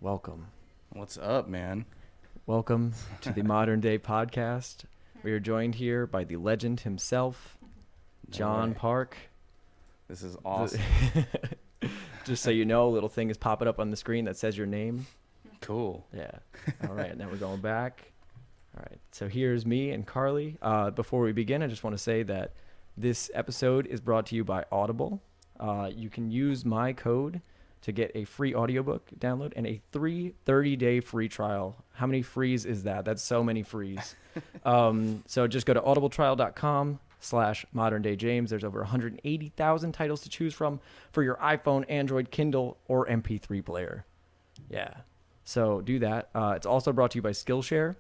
Welcome. What's up, man? Welcome to the Modern Day Podcast. We are joined here by the legend himself, John way. Park. This is awesome. Just so you know, a little thing is popping up on the screen that says your name. Cool. Yeah. All right. Now we're going back. All right. So here's me and Carly. Before we begin, I just want to say that this episode is brought to you by Audible. You can use my code to get a free audiobook download and a 30-day free trial. How many frees is that? That's so many frees. So just go to audibletrial.com/moderndayjames. There's over 180,000 titles to choose from for your iPhone, Android, Kindle, or MP3 player. Yeah. So do that. It's also brought to you by Skillshare.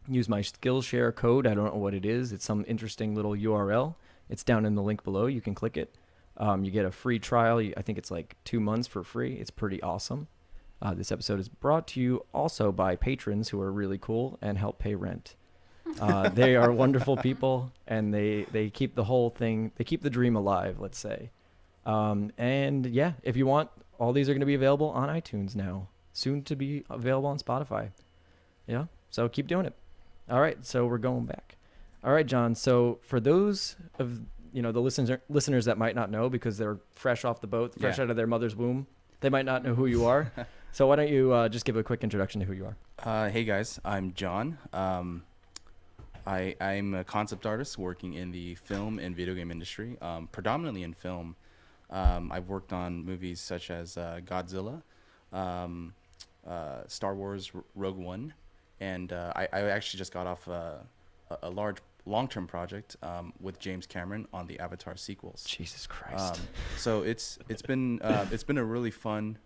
Use my Skillshare code. I don't know what it is. It's some interesting little URL. It's down in the link below. You can click it. You get a free trial. I think it's like 2 months for free. It's pretty awesome. This episode is brought to you also by patrons who are really cool and help pay rent. They are wonderful people, and they keep the whole thing, they keep the dream alive, let's say. And yeah, if you want, all these are going to be available on iTunes now, soon to be available on Spotify. Yeah, so keep doing it. All right, so we're going back. All right, John, so for those of the listeners that might not know because they're fresh off the boat, fresh out of their mother's womb, they might not know who you are. So why don't you just give a quick introduction to who you are? Hey guys, I'm John. I'm a concept artist working in the film and video game industry, predominantly in film. I've worked on movies such as Godzilla, Star Wars Rogue One, and I actually just got off a large long-term project with James Cameron on the Avatar sequels. Jesus Christ. So it's been a really fun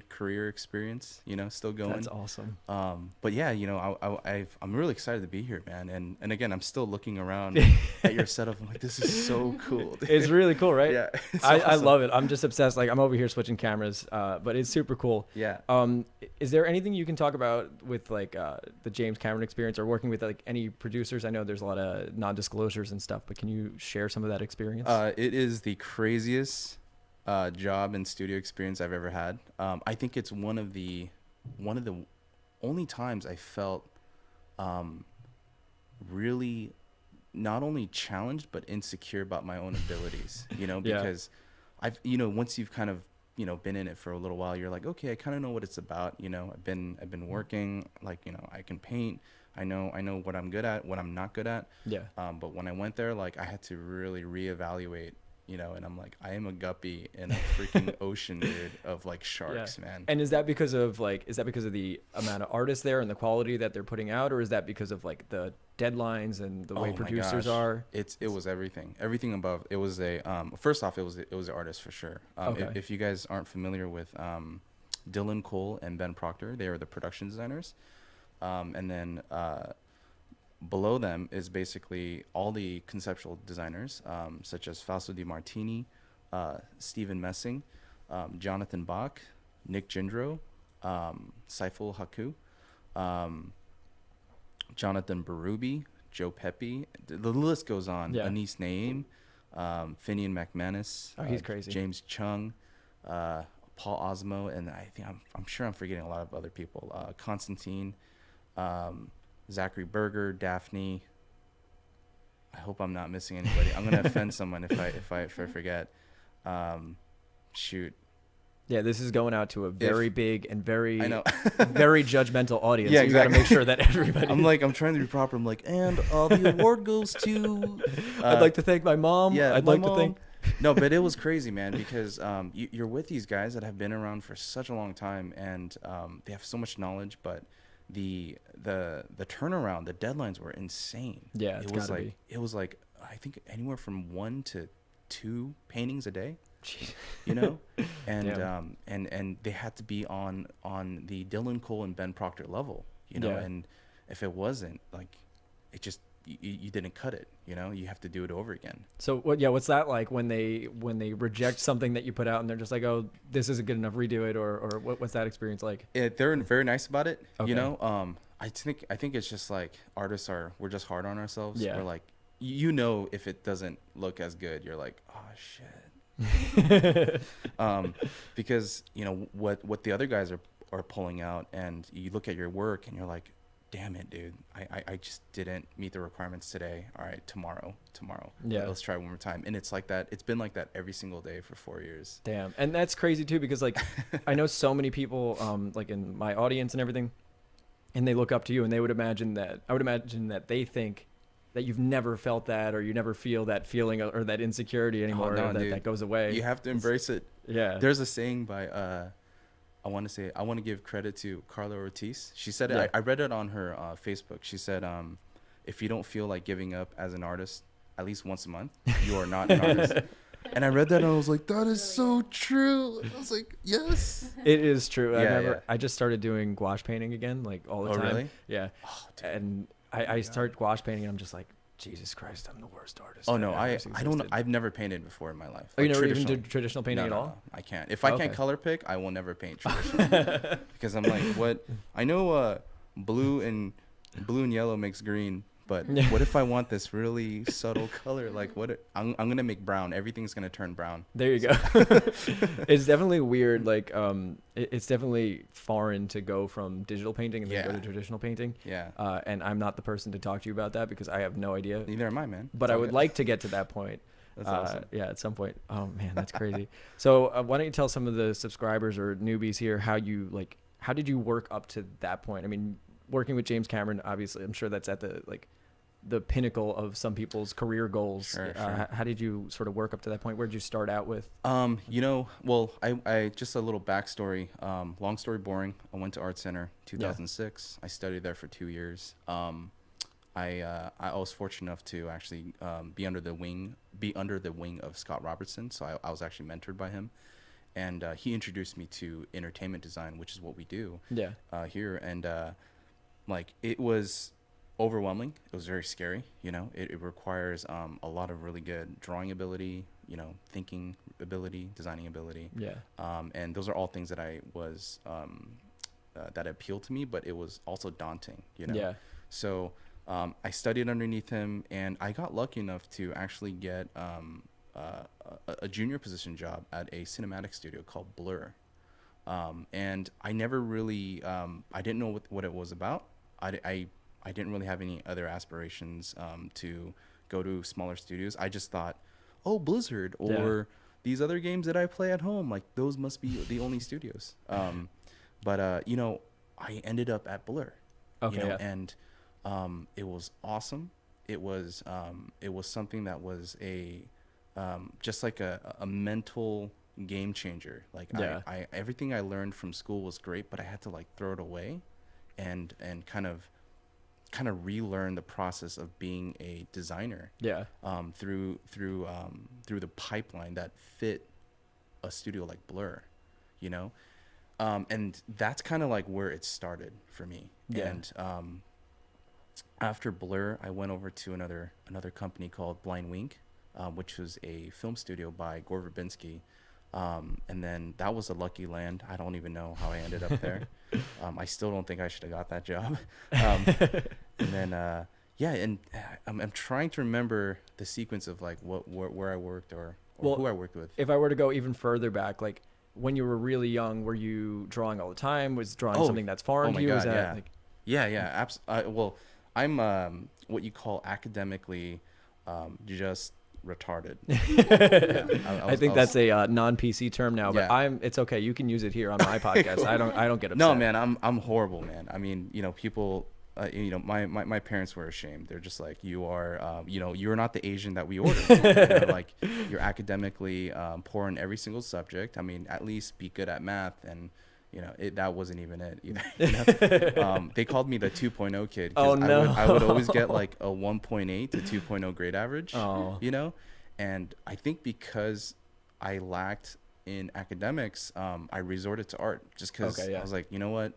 career experience, still going. That's awesome. But yeah, I'm really excited to be here, man. And again, I'm still looking around at your setup. I'm like, this is so cool, dude. It's really cool, right? Yeah. I Awesome. love it. I'm just obsessed. Like, I'm over here switching cameras, but it's super cool. Yeah. Is there anything you can talk about with like the James Cameron experience or working with like any producers? I know there's a lot of non-disclosures and stuff, but can you share some of that experience? It is the craziest job and studio experience I've ever had. I think it's one of the only times I felt really not only challenged but insecure about my own abilities. Because I've once you've kind of been in it for a little while, you're like, okay, I kind of know what it's about. I've been working, like, I can paint. I know what I'm good at, what I'm not good at. Yeah. But when I went there, like, I had to really reevaluate. And I'm like, I am a guppy in a freaking ocean, dude, of like sharks, man. And is that because of the amount of artists there and the quality that they're putting out, or is that because of like the deadlines and the way producers are? It was everything above. It was first off, it was the artist for sure. Okay. If you guys aren't familiar with Dylan Cole and Ben Proctor, they are the production designers, and then below them is basically all the conceptual designers, such as Fausto Di Martini, Stephen Messing, Jonathan Bach, Nick Jindro, Saiful Haku, Jonathan Berube, Joe Pepe. The list goes on. Yeah. Anise Naeem, Finian McManus. Oh, he's crazy. James Chung, Paul Osmo, and I think I'm sure I'm forgetting a lot of other people. Constantine. Zachary Berger, Daphne. I hope I'm not missing anybody. I'm gonna offend someone if I forget. Shoot. Yeah, this is going out to a very big and very I know. very judgmental audience. Yeah, so you got to make sure that everybody. I'm trying to be proper. I'm like, and the award goes to. I'd like to thank my mom. Yeah, I'd my like mom. to thank. No, but it was crazy, man, because you're with these guys that have been around for such a long time, and they have so much knowledge, but the turnaround, the deadlines were insane. Yeah, it was like I think anywhere from 1 to 2 paintings a day. And and they had to be on the Dylan Cole and Ben Proctor level, and if it wasn't, like, it just you didn't cut it. You have to do it over again. So what's that like when they reject something that you put out and they're just like, oh, this isn't good enough, redo it, or what's that experience like? They're very nice about it. Okay. I think it's just like artists we're just hard on ourselves. Yeah. We're like, if it doesn't look as good, you're like, oh shit. Because what the other guys are pulling out, and you look at your work and you're like, damn it, dude, I just didn't meet the requirements today. All right, tomorrow. Yeah. Let's try one more time. And it's like that. It's been like that every single day for 4 years. Damn. And that's crazy too, because like I know so many people like in my audience and everything, and they look up to you, and I would imagine that they think that you've never felt that, or you never feel that feeling or that insecurity anymore, no, or that, dude. that goes away. You have to embrace it. Yeah. There's a saying by I want to give credit to Carla Ortiz. She said Yeah. I read it on her Facebook. She said, if you don't feel like giving up as an artist at least once a month, you are not an artist. And I read that and I was like, that is so true. I was like, yes. It is true. Yeah, I just started doing gouache painting again, like all the Oh, time. really? Yeah. Oh, dude. And I start gouache painting, and I'm just like, Jesus Christ, I'm the worst artist. Oh no, that I ever don't. existed. I've never painted before in my life. Oh, you Like never even traditional. did traditional painting at all? No, I can't. If I Okay. can't color pick, I will never paint traditional. Because I'm like, what? I know blue and yellow makes green, but what if I want this really subtle color? Like, I'm gonna make brown. Everything's gonna turn brown. There you go. It's definitely weird. Like, it's definitely foreign to go from digital painting and then go to Yeah. traditional painting. Yeah. And I'm not the person to talk to you about that, because I have no idea. Neither am I, man. But It's I all would good. like to get to that point. That's awesome. Yeah, at some point. Oh man, that's crazy. So why don't you tell some of the subscribers or newbies here how did you work up to that point? I mean, working with James Cameron, obviously, I'm sure that's at the pinnacle of some people's career goals. Sure. How did you sort of work up to that point? Where did you start out with? Well, I just a little backstory. Long story boring. I went to Art Center 2006. I studied there for 2 years. I was fortunate enough to actually be under the wing of Scott Robertson. So I was actually mentored by him, and he introduced me to entertainment design, which is what we do here. And like, it was overwhelming. It was very scary. It requires a lot of really good drawing ability, thinking ability, designing ability. Yeah. And those are all things that I was that appealed to me, but it was also daunting. Yeah. So I studied underneath him, and I got lucky enough to actually get a junior position job at a cinematic studio called Blur. And I never really, I didn't know what it was about. I didn't really have any other aspirations to go to smaller studios. I just thought, oh, Blizzard or these other games that I play at home, like those must be the only studios. But I ended up at Blur. Okay. And it was awesome. It was something that was just like a mental game changer. Like, I everything I learned from school was great, but I had to like throw it away and kind of relearn the process of being a designer. Yeah. Through the pipeline that fit a studio like Blur, and that's kind of like where it started for me. Yeah. And after Blur, I went over to another company called Blind Wink, which was a film studio by Gore Verbinski. And then that was a lucky land. I don't even know how I ended up there. I still don't think I should have got that job. And then, and I'm trying to remember the sequence of like where I worked or who I worked with. If I were to go even further back, like when you were really young, were you drawing all the time? Was drawing something that's foreign to you? God, Is that yeah. like... Yeah. Well, I'm what you call academically just retarded. I think that's a non-PC term now, but it's okay. You can use it here on my podcast. Cool. I don't get upset. No, man, I'm horrible, man. I mean, people, my parents were ashamed. They're just like, you are, you're not the Asian that we ordered. Like, you're academically poor in every single subject. I mean, at least be good at math, and that wasn't even it either. They called me the 2.0 kid. Oh, no. I would always get like a 1.8 to 2.0 grade average. Oh. And I think because I lacked in academics, I resorted to art just because I was like, you know what?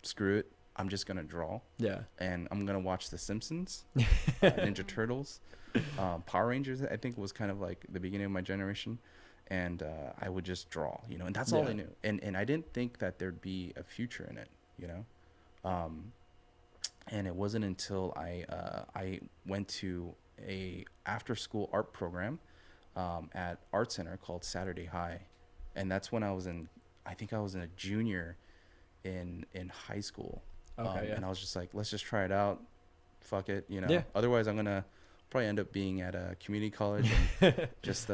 Screw it. I'm just going to draw. Yeah. And I'm going to watch The Simpsons, Ninja Turtles, Power Rangers, I think was kind of like the beginning of my generation. And I would just draw, and that's all I knew. And I didn't think that there'd be a future in it, and it wasn't until I went to a after-school art program at Art Center called Saturday High. And that's when I think I was in a junior in high school. Okay, yeah. And I was just like, let's just try it out. Fuck it, you know. Yeah. Otherwise, I'm gonna probably end up being at a community college and just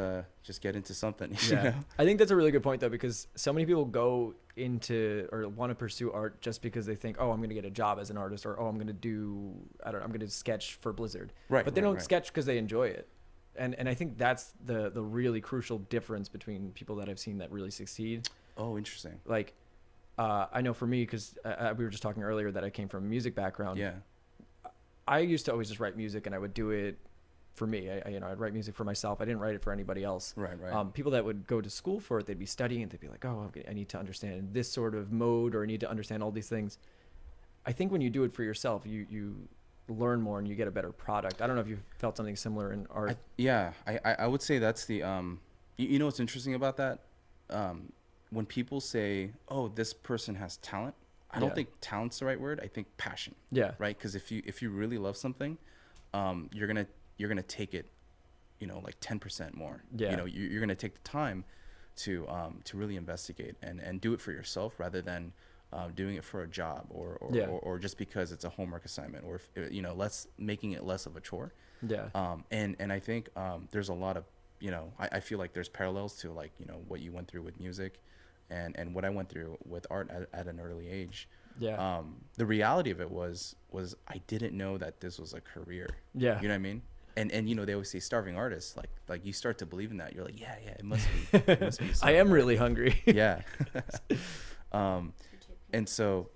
get into something. You Yeah. know? I think that's a really good point though, because so many people go into or want to pursue art just because they think, oh, I'm going to get a job as an artist, or oh, I'm going to do, I don't know, I'm going to sketch for Blizzard. Right. But they right, don't right. sketch because they enjoy it. And I think that's the really crucial difference between people that I've seen that really succeed. Oh, interesting. Like, I know for me, because we were just talking earlier that I came from a music background. Yeah. I used to always just write music, and I would do it for me. I'd write music for myself. I didn't write it for anybody else. Right. Right. People that would go to school for it, they'd be studying and they'd be like, oh, I need to understand this sort of mode, or I need to understand all these things. I think when you do it for yourself, you learn more and you get a better product. I don't know if you felt something similar in art. I would say that's the you know what's interesting about that, when people say, oh, this person has talent, I don't think talent's the right word. I think passion. Yeah. Right. Because if you really love something, you're gonna take it, you know, like 10% more. Yeah. You know, you're gonna take the time to really investigate and do it for yourself rather than doing it for a job or just because it's a homework assignment, or if, you know, making it less of a chore. Yeah. And I think there's a lot of, you know, I feel like there's parallels to, like, you know, what you went through with music and what I went through with art at an early age. Yeah. The reality of it was I didn't know that this was a career. Yeah. You know what I mean? And you know, they always say starving artists, like you start to believe in that. You're like, yeah, it must be. It must be I am really hungry. Yeah. And so.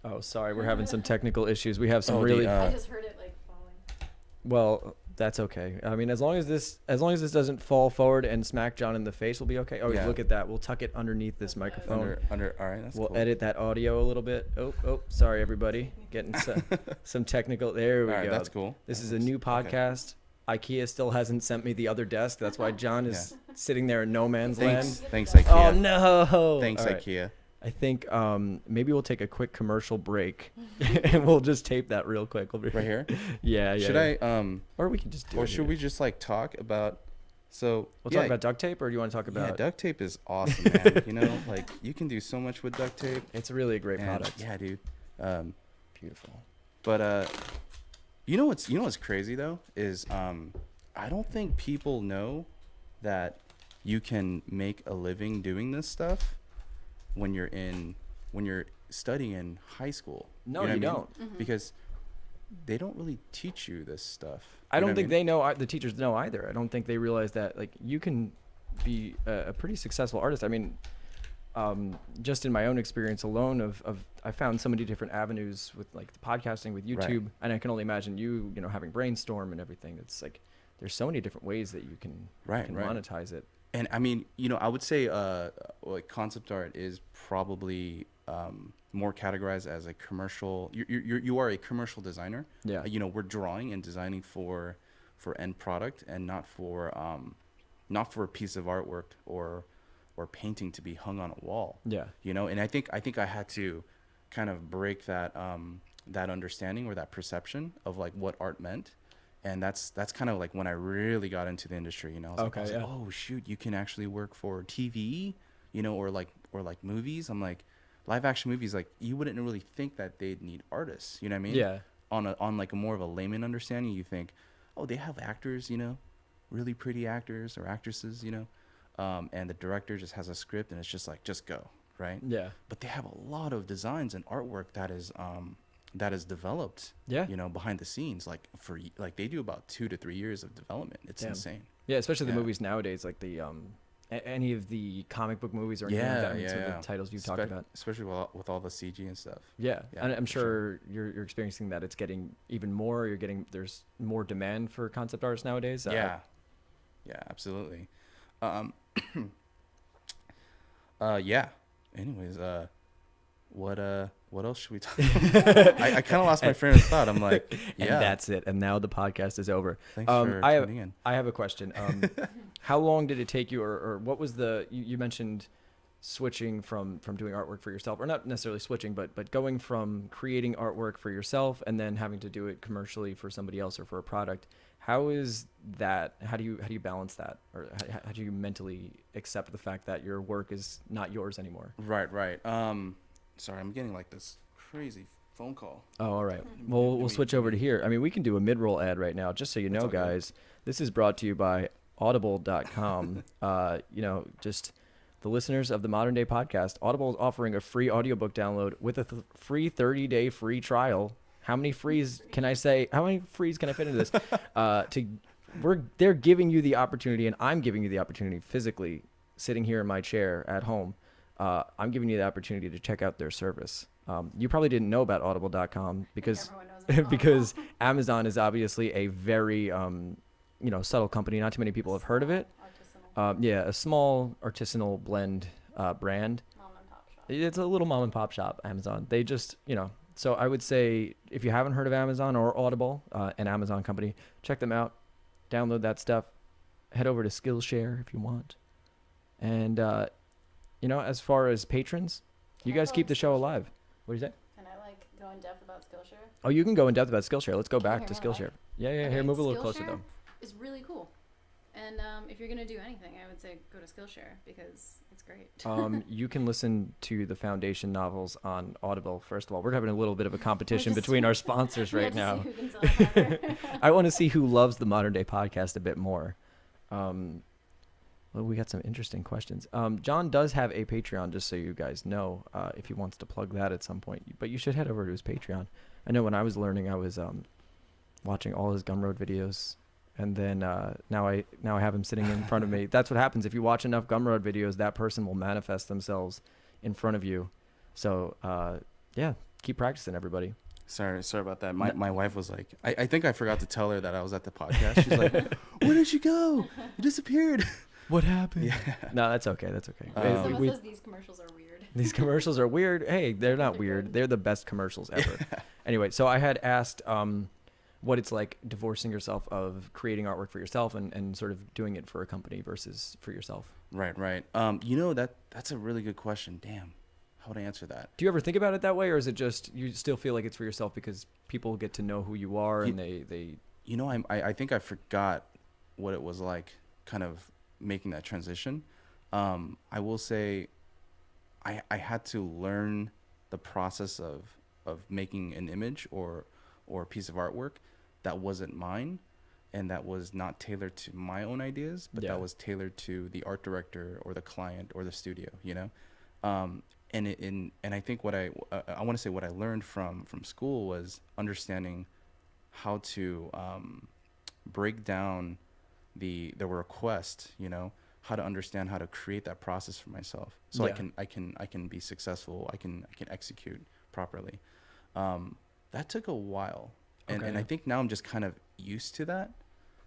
Oh, sorry. We're having some technical issues. We have some Oh, really, I just heard it like falling. well, that's okay. I mean, as long as this doesn't fall forward and smack John in the face, we'll be okay. Oh, Yeah. look at that. We'll tuck it underneath this microphone. Under all right, that's We'll cool. edit that audio a little bit. Oh, sorry, everybody. Getting some technical. There we All right, go. that's cool. This That is a works. new Okay. podcast. IKEA still hasn't sent me the other desk. That's why John is sitting there in no man's Thanks, land. thanks IKEA. Oh, no. Thanks All right. IKEA. I think maybe we'll take a quick commercial break and we'll just tape that real quick. We'll be Right here. Yeah. Should yeah. I Or we can just do or it should here. we just like talk about? So We'll yeah, talk about duct tape, or do you want to talk yeah, about? duct tape is awesome, man. You know, like you can do so much with duct tape. It's really a great And, product. yeah, dude. Beautiful. But you know what's crazy though is I don't think people know that you can make a living doing this stuff when you're studying in high school. No, know what you I mean? don't. Mm-hmm. Because they don't really teach you this stuff. I You know don't what think mean? they know. The teachers know either. I don't think they realize that like you can be a pretty successful artist. I mean, just in my own experience alone, of I found so many different avenues with like the podcasting, with Right. YouTube, and I can only imagine you know having Brainstorm and everything. It's like there's so many different ways that you can Right. monetize it. And I mean, you know, I would say like concept art is probably more categorized as a commercial. You are a commercial designer. Yeah. You know, we're drawing and designing for end product and not for a piece of artwork or painting to be hung on a wall. Yeah. You know, and I think I had to kind of break that that understanding or that perception of like what art meant. And that's kind of like when I really got into the industry, you know. I was like, oh shoot, you can actually work for TV, you know, or like movies. I'm like, live action movies, like you wouldn't really think that they'd need artists, you know what I mean? Yeah. On like a more of a layman understanding, you think, oh, they have actors, you know, really pretty actors or actresses, you know, and the director just has a script and it's just like, just go, right? Yeah. But they have a lot of designs and artwork that is developed, Yeah. you know, behind the scenes, like they do about 2 to 3 years of development. It's Damn. insane. Yeah, especially the Yeah. movies nowadays, like the any of the comic book movies or anything like that. I mean, some of the titles you talked about. Especially with all the CG and stuff. Yeah, Yeah, and I'm for sure you're experiencing that. It's getting even more. There's more demand for concept artists nowadays. Yeah, absolutely. Yeah. Anyways, what else should we talk about? I kind of lost my train of thought. I'm like, yeah. And that's it. And now the podcast is over. Thanks for tuning in. I have a question. How long did it take you, or what was you mentioned switching from doing artwork for yourself, or not necessarily switching, but going from creating artwork for yourself and then having to do it commercially for somebody else or for a product. How is that? How do you balance that, or how do you mentally accept the fact that your work is not yours anymore? Right. Sorry, I'm getting like this crazy phone call. Oh, all right. Well, we'll switch over to here. I mean, we can do a mid-roll ad right now, just so you know, okay. guys. This is brought to you by Audible.com. Just the listeners of the Modern Day Podcast. Audible is offering a free audiobook download with a free 30-day free trial. How many frees can I say? How many frees can I fit into this? They're giving you the opportunity, and I'm giving you the opportunity physically, sitting here in my chair at home. I'm giving you the opportunity to check out their service. You probably didn't know about Audible.com because because Amazon is obviously a very subtle company. Not too many people have heard of it. A small artisanal blend brand. Mom and pop shop. It's a little mom and pop shop. Amazon. They just So I would say if you haven't heard of Amazon or Audible, an Amazon company, check them out. Download that stuff. Head over to Skillshare if you want. And as far as patrons, you guys keep the show alive. What do you say? Can I go in depth about Skillshare? Oh, you can go in depth about Skillshare. Let's go Can you back hear to me Skillshare. live? Yeah. Okay, Here, move a little closer Skillshare though. is really cool. And if you're gonna do anything, I would say go to Skillshare because it's great. You can listen to the Foundation novels on Audible. First of all, we're having a little bit of a competition between our sponsors We right have now. to see who can sell it better. I want to see who loves the Modern Day Podcast a bit more. Well, we got some interesting questions. John does have a Patreon, just so you guys know, if he wants to plug that at some point. But you should head over to his Patreon. I know when I was learning, I was watching all his Gumroad videos, and then now I have him sitting in front of me. That's what happens if you watch enough Gumroad videos. That person will manifest themselves in front of you. So keep practicing, everybody. Sorry about that. My wife was like, I think I forgot to tell her that I was at the podcast. She's like, where did you go? You disappeared. What happened? Yeah. No, that's okay. That's okay. Someone says these commercials are weird. These commercials are weird. Hey, they're not weird. They're the best commercials ever. Anyway, so I had asked what it's like divorcing yourself of creating artwork for yourself and sort of doing it for a company versus for yourself. Right. That's a really good question. Damn. How would I answer that? Do you ever think about it that way, or is it just you still feel like it's for yourself because people get to know who you are and they I think I forgot what it was like kind of making that transition. I will say I had to learn the process of making an image or a piece of artwork that wasn't mine and that was not tailored to my own ideas, but that was tailored to the art director or the client or the studio, and I think what I want to say what I learned from school was understanding how to break down the request, how to understand how to create that process for myself so I can be successful, I can execute properly. That took a while, and I think now I'm just kind of used to that.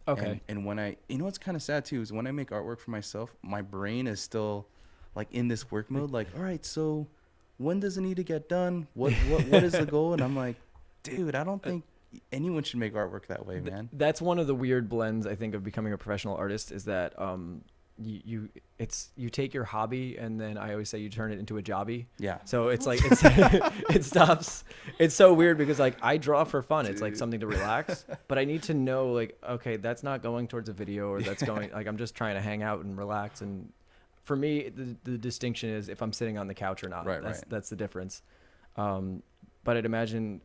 Okay. And when what's kind of sad too is when I make artwork for myself, my brain is still like in this work mode, like, all right, so when does it need to get done? What is the goal? And I'm like, dude, I don't think anyone should make artwork that way, man. That's one of the weird blends I think of becoming a professional artist is that you take your hobby and then I always say you turn it into a jobby. Yeah. So it's like it stops. It's so weird because like I draw for fun. Dude. It's like something to relax, but I need to know like, okay, that's not going towards a video or that's going like I'm just trying to hang out and relax. And for me, the distinction is if I'm sitting on the couch or not. Right. That's the difference. But I'd imagine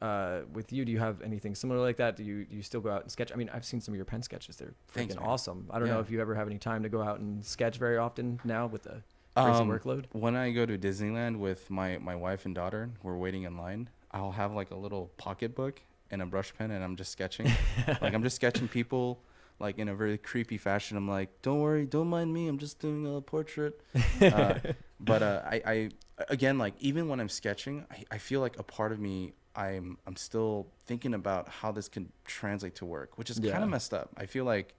with you, do you have anything similar like that? Do you still go out and sketch? I mean, I've seen some of your pen sketches. They're freaking awesome. I don't know if you ever have any time to go out and sketch very often now with the crazy workload. When I go to Disneyland with my wife and daughter, we're waiting in line, I'll have like a little pocketbook and a brush pen and I'm just sketching. Like I'm just sketching people like in a very creepy fashion. I'm like, don't worry, don't mind me. I'm just doing a portrait. But I again, like even when I'm sketching, I feel like a part of me, I'm still thinking about how this can translate to work, which is kind of messed up. I feel like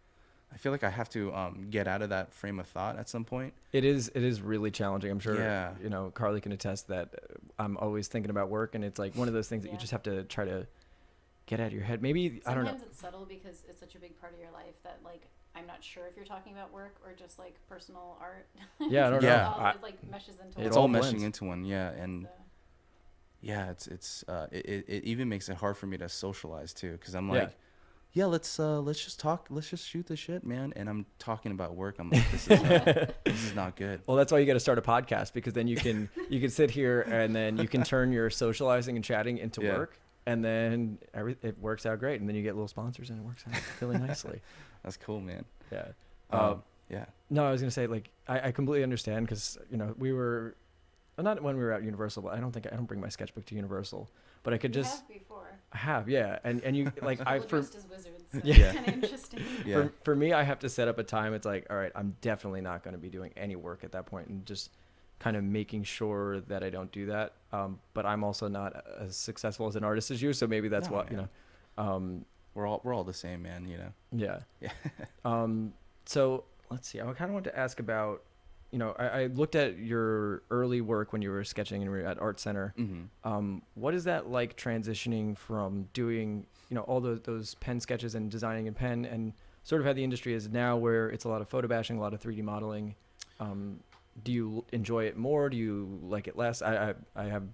I have to get out of that frame of thought at some point. It is really challenging. I'm sure, Yeah. Carly can attest that I'm always thinking about work and it's like one of those things that you just have to try to get out of your head. Maybe, I don't know. Sometimes it's subtle because it's such a big part of your life that like, I'm not sure if you're talking about work or just like personal art. Yeah, I don't know. It like meshes into It's all all blends. meshing into one. Yeah. And yeah, it even makes it hard for me to socialize too. Cause I'm like, yeah, let's just talk, let's just shoot the shit, man. And I'm talking about work. I'm like, this is not good. Well, that's why you got to start a podcast, because then you can sit here and then you can turn your socializing and chatting into Yeah. work, and then it works out great, and then you get little sponsors and it works out really nicely. That's cool, man. Yeah. Yeah. No, I was gonna say, like, I completely understand, because we were not when we were at Universal, but I don't bring my sketchbook to Universal, but I could You just have before. I have, yeah, and you like I Well, for dressed as wizards, so Yeah. it's kind of interesting. Yeah. for me, I have to set up a time. It's like, all right, I'm definitely not going to be doing any work at that point, and just kind of making sure that I don't do that. But I'm also not as successful as an artist as you, so maybe that's No, what yeah. We're all the same, man. Yeah. Yeah. So let's see. I kind of want to ask about, I looked at your early work when you were sketching and we were at Art Center. Mm-hmm. What is that like, transitioning from doing, all those pen sketches and designing in pen, and sort of how the industry is now, where it's a lot of photo bashing, a lot of 3D modeling? Do you enjoy it more? Do you like it less? I have.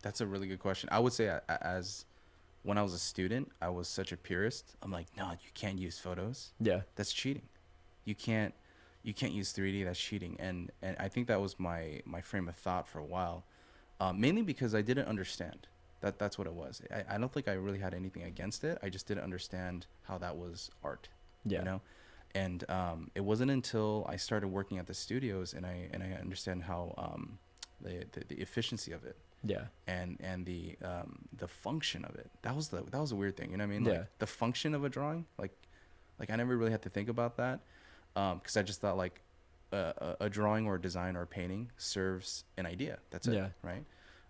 That's a really good question. I would say as when I was a student, I was such a purist. I'm like, no, you can't use photos. Yeah. That's cheating. You can't use 3D. That's cheating. And I think that was my frame of thought for a while, mainly because I didn't understand. That's what it was. I don't think I really had anything against it. I just didn't understand how that was art. Yeah. And it wasn't until I started working at the studios and I understand how the efficiency of it. Yeah. And the function of it. That was a weird thing. You know what I mean? Yeah. Like the function of a drawing. Like I never really had to think about that. Because I just thought like a drawing or a design or a painting serves an idea. That's it, Yeah. right?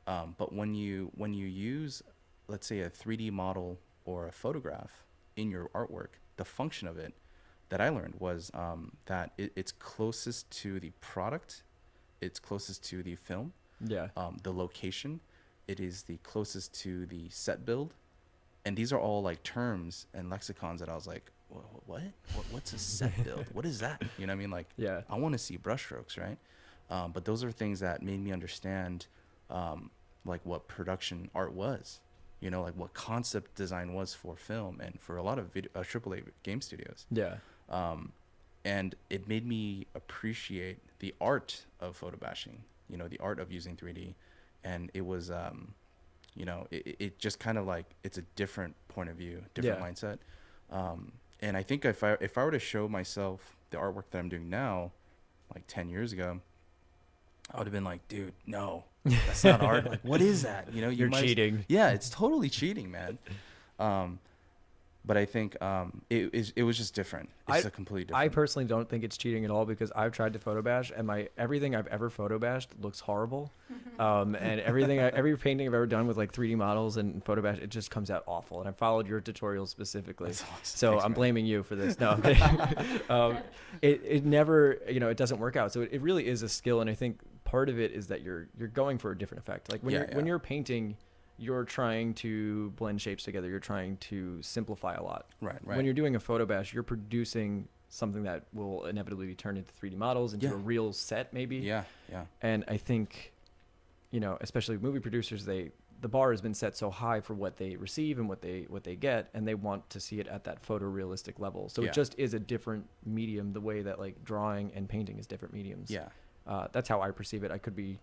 But when you use, let's say, a 3D model or a photograph in your artwork, the function of it that I learned was that it's closest to the product, it's closest to the film, Yeah. the location, it is the closest to the set build, and these are all like terms and lexicons that I was like, what's a set build? What is that? You know what I mean? Like, Yeah. I want to see brushstrokes, right? But those are things that made me understand, like what production art was, like what concept design was for film and for a lot of AAA game studios. Yeah. And it made me appreciate the art of photo bashing, the art of using 3D. And it was, it just kind of like, it's a different point of view, different mindset. And I think if I were to show myself the artwork that I'm doing now, like 10 years ago, I would have been like, dude, no, that's not art. Like, what is that? You're cheating. Yeah, it's totally cheating, man. But I think it was just different. It's a completely different. I personally don't think it's cheating at all, because I've tried to photo bash, and everything I've ever photo bashed looks horrible. And every painting I've ever done with like 3D models and photo bash, it just comes out awful. And I followed your tutorials specifically. That's awesome. So Thanks, I'm man. blaming you for this. No, I'm kidding. It never, it doesn't work out. So it really is a skill. And I think part of it is that you're going for a different effect. Like when you're painting, you're trying to blend shapes together. You're trying to simplify a lot. Right. When you're doing a photo bash, you're producing something that will inevitably be turned into 3D models, into a real set, maybe. Yeah. And I think, especially movie producers, the bar has been set so high for what they receive and what they get, and they want to see it at that photorealistic level. So it just is a different medium, the way that like drawing and painting is different mediums. Yeah. That's how I perceive it. I could be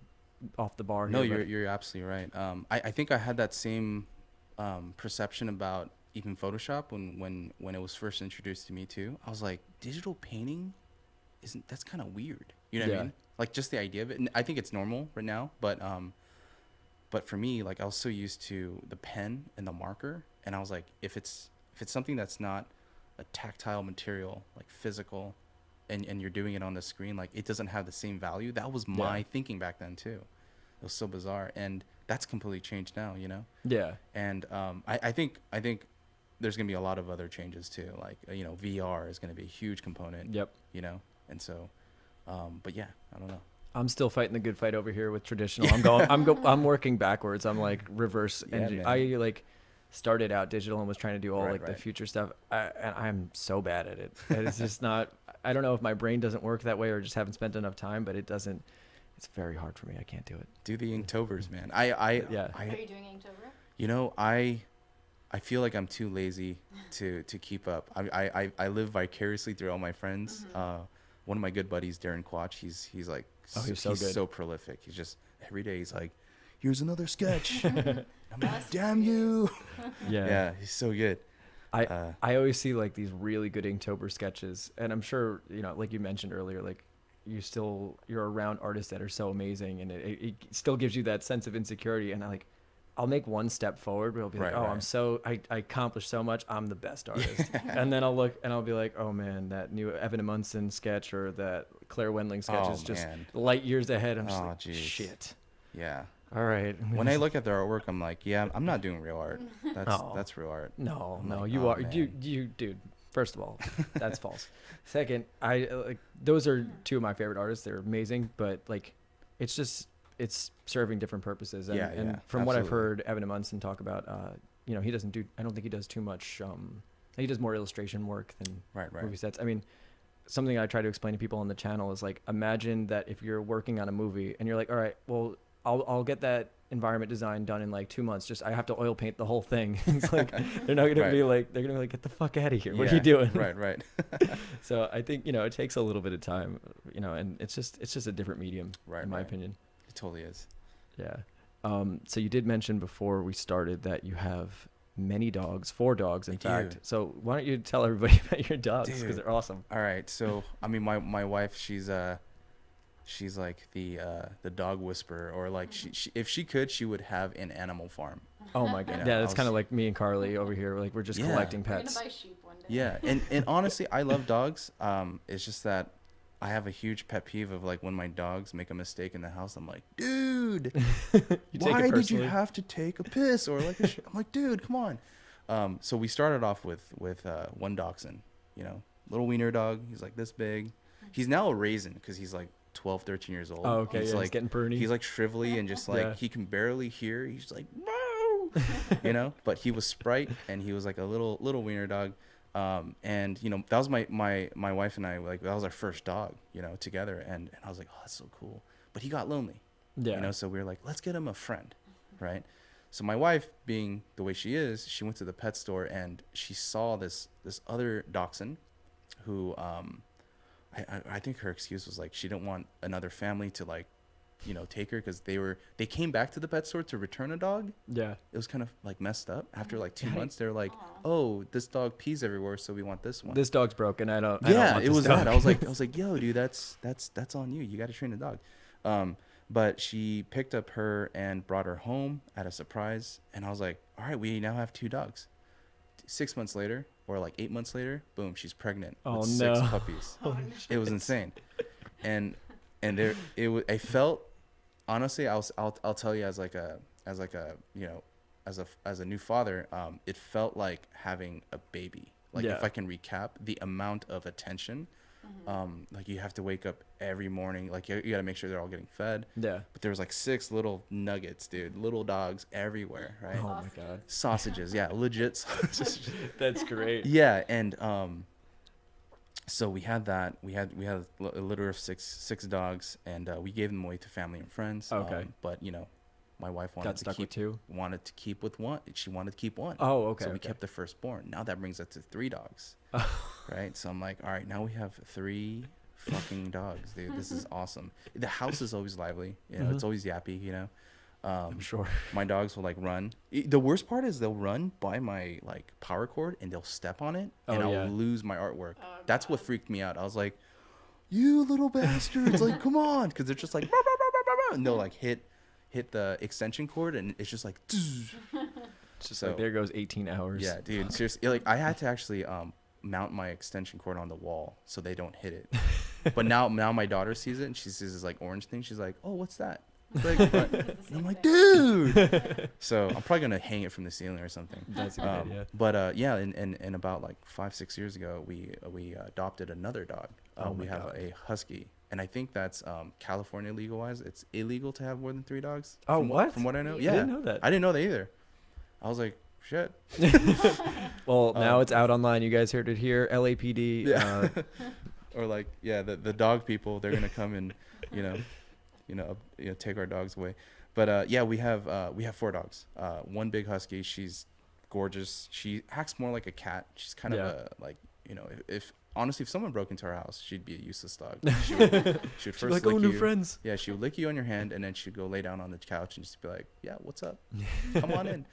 off the bar No, here. you're absolutely right. I think I had that same perception about even Photoshop when it was first introduced to me too. I was like, digital painting that's kind of weird. You know what I mean? Like just the idea of it. And I think it's normal right now, but for me, like I was so used to the pen and the marker, and I was like, if it's something that's not a tactile material, like physical, and you're doing it on the screen, like it doesn't have the same value. That was my thinking back then too. It was so bizarre, and that's completely changed now, Yeah. And I think there's gonna be a lot of other changes too, like VR is gonna be a huge component. Yep. And so but yeah, I don't know. I'm still fighting the good fight over here with traditional. I'm working backwards. I'm like reverse engine. man. I like started out digital and was trying to do all Right, the right. future stuff. And I'm so bad at it. And it's just not, I don't know if my brain doesn't work that way or just haven't spent enough time, but it's very hard for me. I can't do it. Do the Inktovers, man. Yeah. Are you doing Inktober? I I feel like I'm too lazy to keep up. I live vicariously through all my friends. One of my good buddies, Darren Quach, he's like, he's so good. so prolific. He's just every day he's like, here's another sketch. I'm like, Us damn you. Yeah. Yeah, he's so good. I always see like these really good Inktober sketches, and I'm sure, you know, like you mentioned earlier, like you're around artists that are so amazing, and it still gives you that sense of insecurity. And I'll make one step forward, but I'll be like, Right, oh, right. I accomplished so much. I'm the best artist. And then I'll look and I'll be like, oh man, that new Evan Munson sketch or that Claire Wendling sketch Oh, is just man. light years ahead. I'm just Oh, like, jeez. shit. Yeah. All right. When I look at their artwork, I'm like, yeah, I'm not doing real art. That's real art. No, I'm no, like, you oh, are. man. You, dude. First of all, that's false. Second, I like those are two of my favorite artists. They're amazing, but like, it's serving different purposes. And, Yeah, and yeah, from what I've absolutely. heard Evan Munson talk about, you know, he doesn't do. I don't think he does too much. He does more illustration work than Right. movie sets. I mean, something I try to explain to people on the channel is like, imagine that if you're working on a movie and you're like, all right, well, I'll get that environment design done in like 2 months. Just I have to oil paint the whole thing. It's like they're not gonna Right. be like they're gonna be like, get the fuck out of here. What are Yeah, you doing? Right. So I think, you know, it takes a little bit of time, you know, and it's just a different medium, Right, in my right. opinion. It totally is. Yeah. So you did mention before we started that you have many dogs, 4 dogs, in I fact. do. So why don't you tell everybody about your dogs, because Dude. they're awesome. All right. So, I mean, my wife, she's like the dog whisperer, or like she if she could, she would have an animal farm. Oh my god. You know, Yeah, I that's kind of was- like me and Carly over here. Like we're just Yeah. collecting We're gonna pets. buy sheep one day. Yeah, and honestly, I love dogs. It's just that I have a huge pet peeve of like when my dogs make a mistake in the house. I'm like, dude, You take it why did you personally? have to take a piss or like? I'm like, dude, come on. So we started off with one dachshund, you know, little wiener dog. He's like this big. He's now a raisin because he's like 12, 13 years old. Oh, okay. He's Yeah, like he's getting pruny. he's like shrivelly and just like Yeah. he can barely hear. He's like, no, you know. But he was Sprite and he was like a little wiener dog. And you know, that was my wife and I, like, that was our first dog, you know, together. And I was like, oh, that's so cool. But he got lonely, Yeah. you know. So we were like, let's get him a friend, right? So my wife, being the way she is, she went to the pet store and she saw this other dachshund, who I think her excuse was like she didn't want another family to, like, you know, take her, because they came back to the pet store to return a dog. Yeah. It was kind of like messed up. After like 2 Right. months, they're like, Aw. oh, this dog pees everywhere, so we want this one. This dog's broken. I don't. I don't Yeah, want it this was dog. that. I was like, yo, dude, that's on you. You got to train a dog. But she picked up her and brought her home at a surprise, and I was like, all right, we now have 2 dogs. 6 months later, or like 8 months later, boom, she's pregnant Oh, with no. 6 puppies. It was insane, and there it was. I felt, honestly, I'll tell you, as like a you know, as a new father, it felt like having a baby. Like, Yeah. if I can recap the amount of attention, like, you have to wake up every morning, like you got to make sure they're all getting fed. Yeah. But there was like 6 little nuggets, dude, little dogs everywhere, right? Oh my god. Sausages, yeah, legit sausages. That's great. Yeah, and so we had that. We had a litter of six dogs, and we gave them away to family and friends. Okay. But you know, my wife Got wanted to stuck with keep 2. with one. She wanted to keep one. Oh, okay. So we okay. kept the firstborn. Now that brings us to 3 dogs. Right. So I'm like, all right, now we have 3 fucking dogs, dude. This is awesome. The house is always lively. You know, it's always yappy. You know. I'm sure. My dogs will like run. The worst part is they'll run by my like power cord and they'll step on it, and Oh, I'll yeah. lose my artwork. Oh, That's what God. freaked me out. I was like, you little bastards, like, come on, because they're just like, "Bah, bah, bah, bah, bah, bah," and they'll like hit the extension cord, and it's just like, It's just like, So- there goes 18 hours. yeah, dude, seriously, like, I had to actually mount my extension cord on the wall so they don't hit it. But now my daughter sees it and she sees this like orange thing. She's like, oh, what's that? Like, what? And I'm like, dude. So I'm probably gonna hang it from the ceiling or something. That's a good idea. But yeah, and about like 5-6 years ago, we adopted another dog. Oh We my have God. a husky, and I think that's California legal wise, it's illegal to have more than 3 dogs. Oh, from what? From what I know, I yeah. didn't know that. I didn't know that either. I was like, shit. Well, now it's out online. You guys heard it here. LAPD. Yeah. Or like, yeah, the dog people, they're gonna come and you know take our dogs away. But yeah, we have 4 dogs. One big husky, she's gorgeous. She acts more like a cat. She's kind of a like, you know, if honestly, if someone broke into our house, she'd be a useless dog. She would She'd first be like, lick oh, new you. friends. Yeah, she would lick you on your hand, and then she'd go lay down on the couch and just be like, yeah, what's up? Come on in.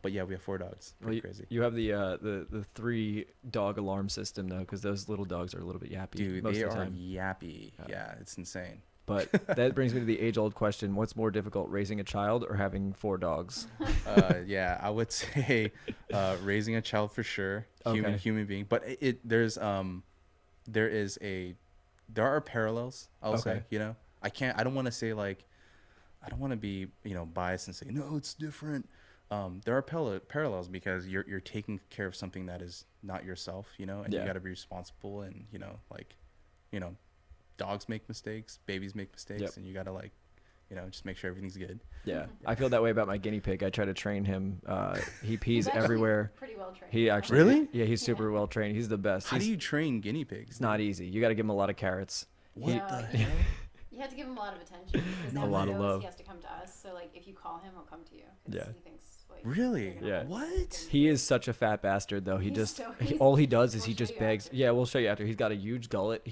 But yeah, we have 4 dogs. Pretty crazy. You have the 3 dog alarm system though, because those little dogs are a little bit yappy. Dude, most they of the are time. yappy. Yeah, it's insane. But that brings me to the age-old question: what's more difficult, raising a child or having 4 dogs? Yeah, I would say raising a child for sure. Okay. Human being. But there are parallels, I'll say, Okay. you know. I don't want to say like, I don't want to be, you know, biased and say, no, it's different. There are parallels because you're taking care of something that is not yourself, you know, and you got to be responsible, and, you know, like, you know, dogs make mistakes, babies make mistakes, and you got to, like, you know, just make sure everything's good. Yeah, I feel that way about my guinea pig. I try to train him. He pees He's actually everywhere. Pretty well trained. He actually, Really? yeah, he's super well trained. He's the best. How do you train guinea pigs? It's not easy. You got to give him a lot of carrots. What Yeah. the hell? You have to give him a lot of attention because A now lot he of knows love. he has to come to us. So like, if you call him, he'll come to you. 'Cause Yeah. He thinks like. Really? Yeah. What? He is such a fat bastard, though. All he does is he We'll just show you begs. after. Yeah, we'll show you after. He's got a huge gullet.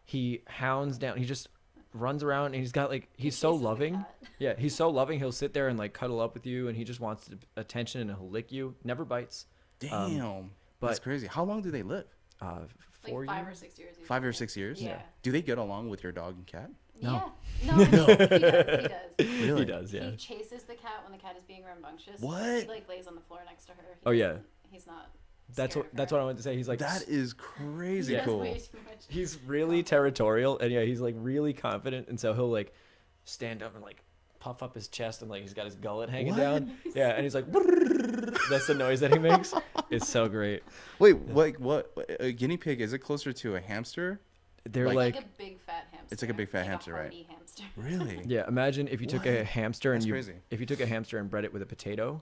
He hounds down. He just runs around, and he's got like he's so chases the loving. cat. Yeah, he's so loving. He'll sit there and like cuddle up with you, and he just wants attention, and he'll lick you. Never bites. Damn. but- That's crazy. How long do they live? 4 Like 5 or years. 6 years. 5 or usually. 6 years? Yeah. Do they get along with your dog and cat? No. Yeah. No. He does. He does. Really? He does. Yeah. He chases the cat when the cat is being rambunctious. What? He like lays on the floor next to her. He Oh, yeah. doesn't- He's not. That's scared what of that's her. what I wanted to say. He's like That is crazy He does cool. way too much. he's really territorial, and yeah, he's like really confident, and so he'll like stand up and like puff up his chest, and like he's got his gullet hanging What? down. Yeah, and he's like that's the noise that he makes. It's so great. Wait, what? A guinea pig, is it closer to a hamster? They're Like- Like like a big fat hamster. It's like a big fat hamster, right? hardy hamster. Really? yeah, imagine if you took a What? hamster and That's you crazy. if you took a hamster and bred it with a potato,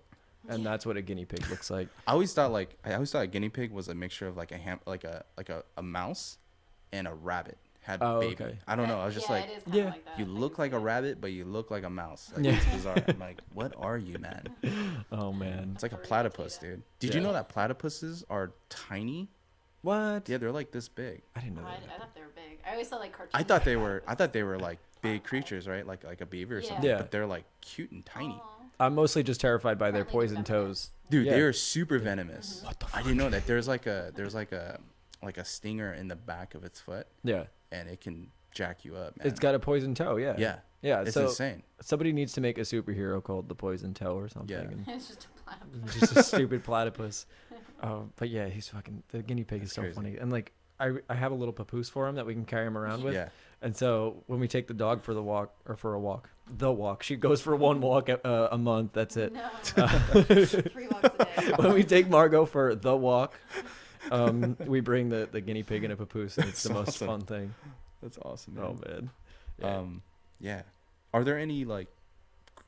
and that's what a guinea pig looks like. I always thought a guinea pig was a mixture of like a mouse and a rabbit had Oh, baby. okay. I don't know. I was just yeah, like, it is kinda yeah, like that. you I look can like see a it. rabbit, but you look like a mouse. Like, Yeah. it's bizarre. I'm like, what are you, man? Oh man. It's like a Furry platypus, potato. dude. Did Yeah. you know that platypuses are tiny? What? Yeah, they're like this big. I didn't know Oh, that. I thought they were big. I always saw like cartoons. I thought they of were. I thought they were like big creatures, right? Like a beaver or Yeah. something. Yeah. But they're like cute and tiny. Aw. I'm mostly just terrified by their Apparently poison they're venomous. toes. Dude, Yeah. they are super venomous. What the I didn't know that. There's like a stinger in the back of its foot, Yeah. and it can jack you up, man. It's got a poison toe. Yeah. yeah, Yeah. it's so insane. somebody needs to make a superhero called the Poison Toe or something. Yeah. And It's just a platypus. just a stupid platypus. But yeah, he's fucking the guinea pig is That's so crazy. funny. And like I have a little papoose for him that we can carry him around with. Yeah, And so when we take the dog for the walk, she goes for one walk a month. That's it. No. 3 walks a day. When we take Margot for the walk, we bring the guinea pig in a papoose, and it's the That's most awesome. fun thing. that's awesome. Man. Oh man. Yeah. Yeah. Are there any like?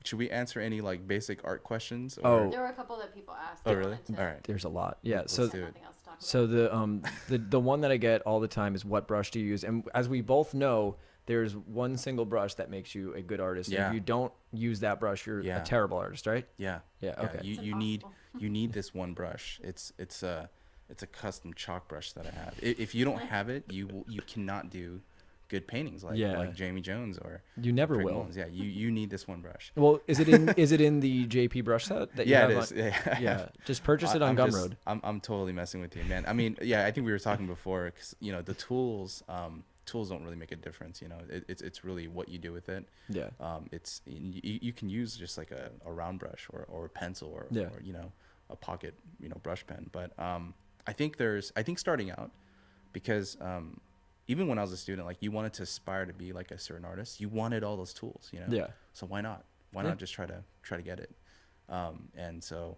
Should we answer any like basic art questions? Oh. There were a couple that people asked. Oh, I really? wanted to- All right. There's a lot. Yeah. Let's So do it. Nothing else to talk about. So the one that I get all the time is what brush do you use? And as we both know, there's one single brush that makes you a good artist. And Yeah. if you don't use that brush, you're Yeah. a terrible artist, right? Yeah. Yeah. Yeah, Okay. You, It's you need impossible. you need this one brush. It's a custom chalk brush that I have. If you don't have it, you cannot do good paintings like Yeah. like Jamie Jones or You never Craig will. Mullins. Yeah, you need this one brush. Well, is it in the JP brush set that you Yeah, it have is. on- Yeah. Yeah. Just purchase it on Gumroad. I'm totally messing with you, man. I mean, yeah, I think we were talking before, 'cause, you know, the tools don't really make a difference. You know, it's really what you do with it. Yeah. It's you can use just like a round brush or a pencil or you know, a pocket, you know, brush pen. But I think starting out, because even when I was a student, like, you wanted to aspire to be like a certain artist, you wanted all those tools, you know. Yeah. So why not? Why Yeah. not just try to get it? And so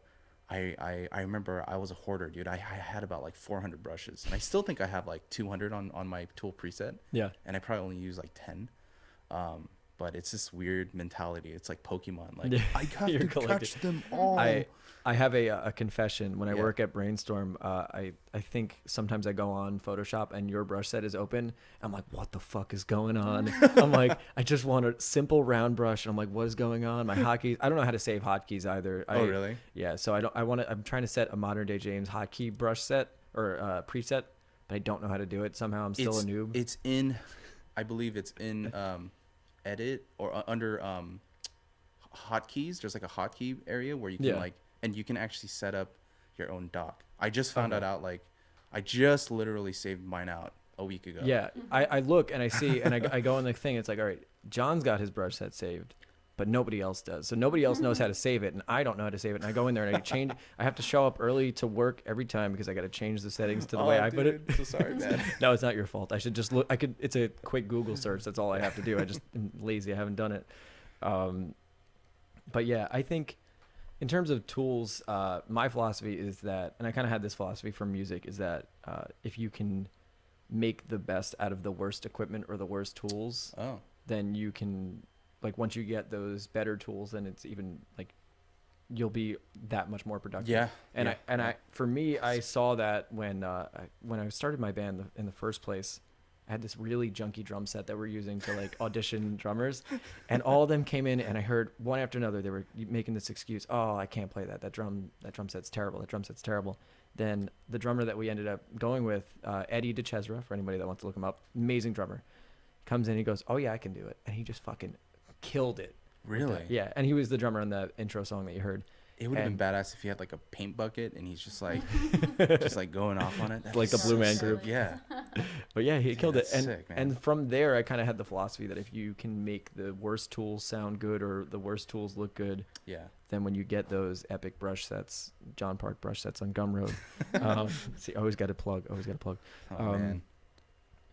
I remember I was a hoarder, dude. I had about like 400 brushes, and I still think I have like 200 on my tool preset, Yeah. and I probably only use like 10. But it's this weird mentality. It's like Pokemon. Like, Yeah. I have You're to collecting. catch them all. I have a confession. When I Yeah. work at Brainstorm, I think sometimes I go on Photoshop and your brush set is open. I'm like, what the fuck is going on? I'm like, I just want a simple round brush. And I'm like, what is going on? My hotkeys. I don't know how to save hotkeys either. Oh, really? Yeah. So I don't. I want to. I'm trying to set a modern day James hotkey brush set or preset, but I don't know how to do it. Somehow I'm still a noob. It's in, I believe it's in edit or under hotkeys. There's like a hotkey area where you can like, and you can actually set up your own dock. I just found that out. Like, I just literally saved mine out a week ago. Yeah, I look and I see and I go on the thing. It's like, all right, John's got his brush set saved, but nobody else does. So nobody else knows how to save it, and I don't know how to save it. And I go in there and I change. I have to show up early to work every time because I got to change the settings to the way I put it. So sorry, man. No, it's not your fault. I should just look. I could. It's a quick Google search. That's all I have to do. I just am lazy. I haven't done it. But yeah, I think in terms of tools, my philosophy is that, and I kind of had this philosophy from music, is that if you can make the best out of the worst equipment or the worst tools, then you can, like, once you get those better tools, then it's even like you'll be that much more productive. Yeah. And I for me, I saw that when I started my band in the first place. I had this really junky drum set that we're using to like audition drummers, and all of them came in, and I heard one after another they were making this excuse. Oh, I can't play that. That drum set's terrible. That drum set's terrible. Then the drummer that we ended up going with, Eddie DeCesra, for anybody that wants to look him up, amazing drummer, comes in. He goes, "Oh yeah, I can do it," and he just fucking killed it. Really? Yeah, and he was the drummer on the intro song that you heard. It would have been badass if he had like a paint bucket and he's just like, going off on it. That's like the Blue Man Group. Yeah. But yeah, he killed it. And sick, man. and from there, I kind of had the philosophy that if you can make the worst tools sound good or the worst tools look good, then when you get those epic brush sets, John Park brush sets on Gumroad, see, always got to plug. Oh, man.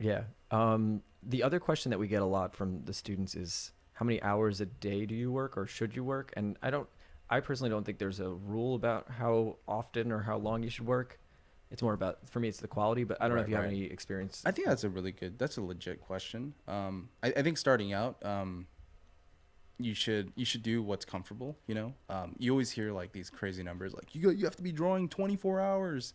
Yeah. The other question that we get a lot from the students is, how many hours a day do you work or should you work? And I personally don't think there's a rule about how often or how long you should work. It's more about, for me, it's the quality, but I don't know if you have any experience. I think that's a legit question. I think starting out, you should do what's comfortable, you know? You always hear like these crazy numbers, like you have to be drawing 24 hours.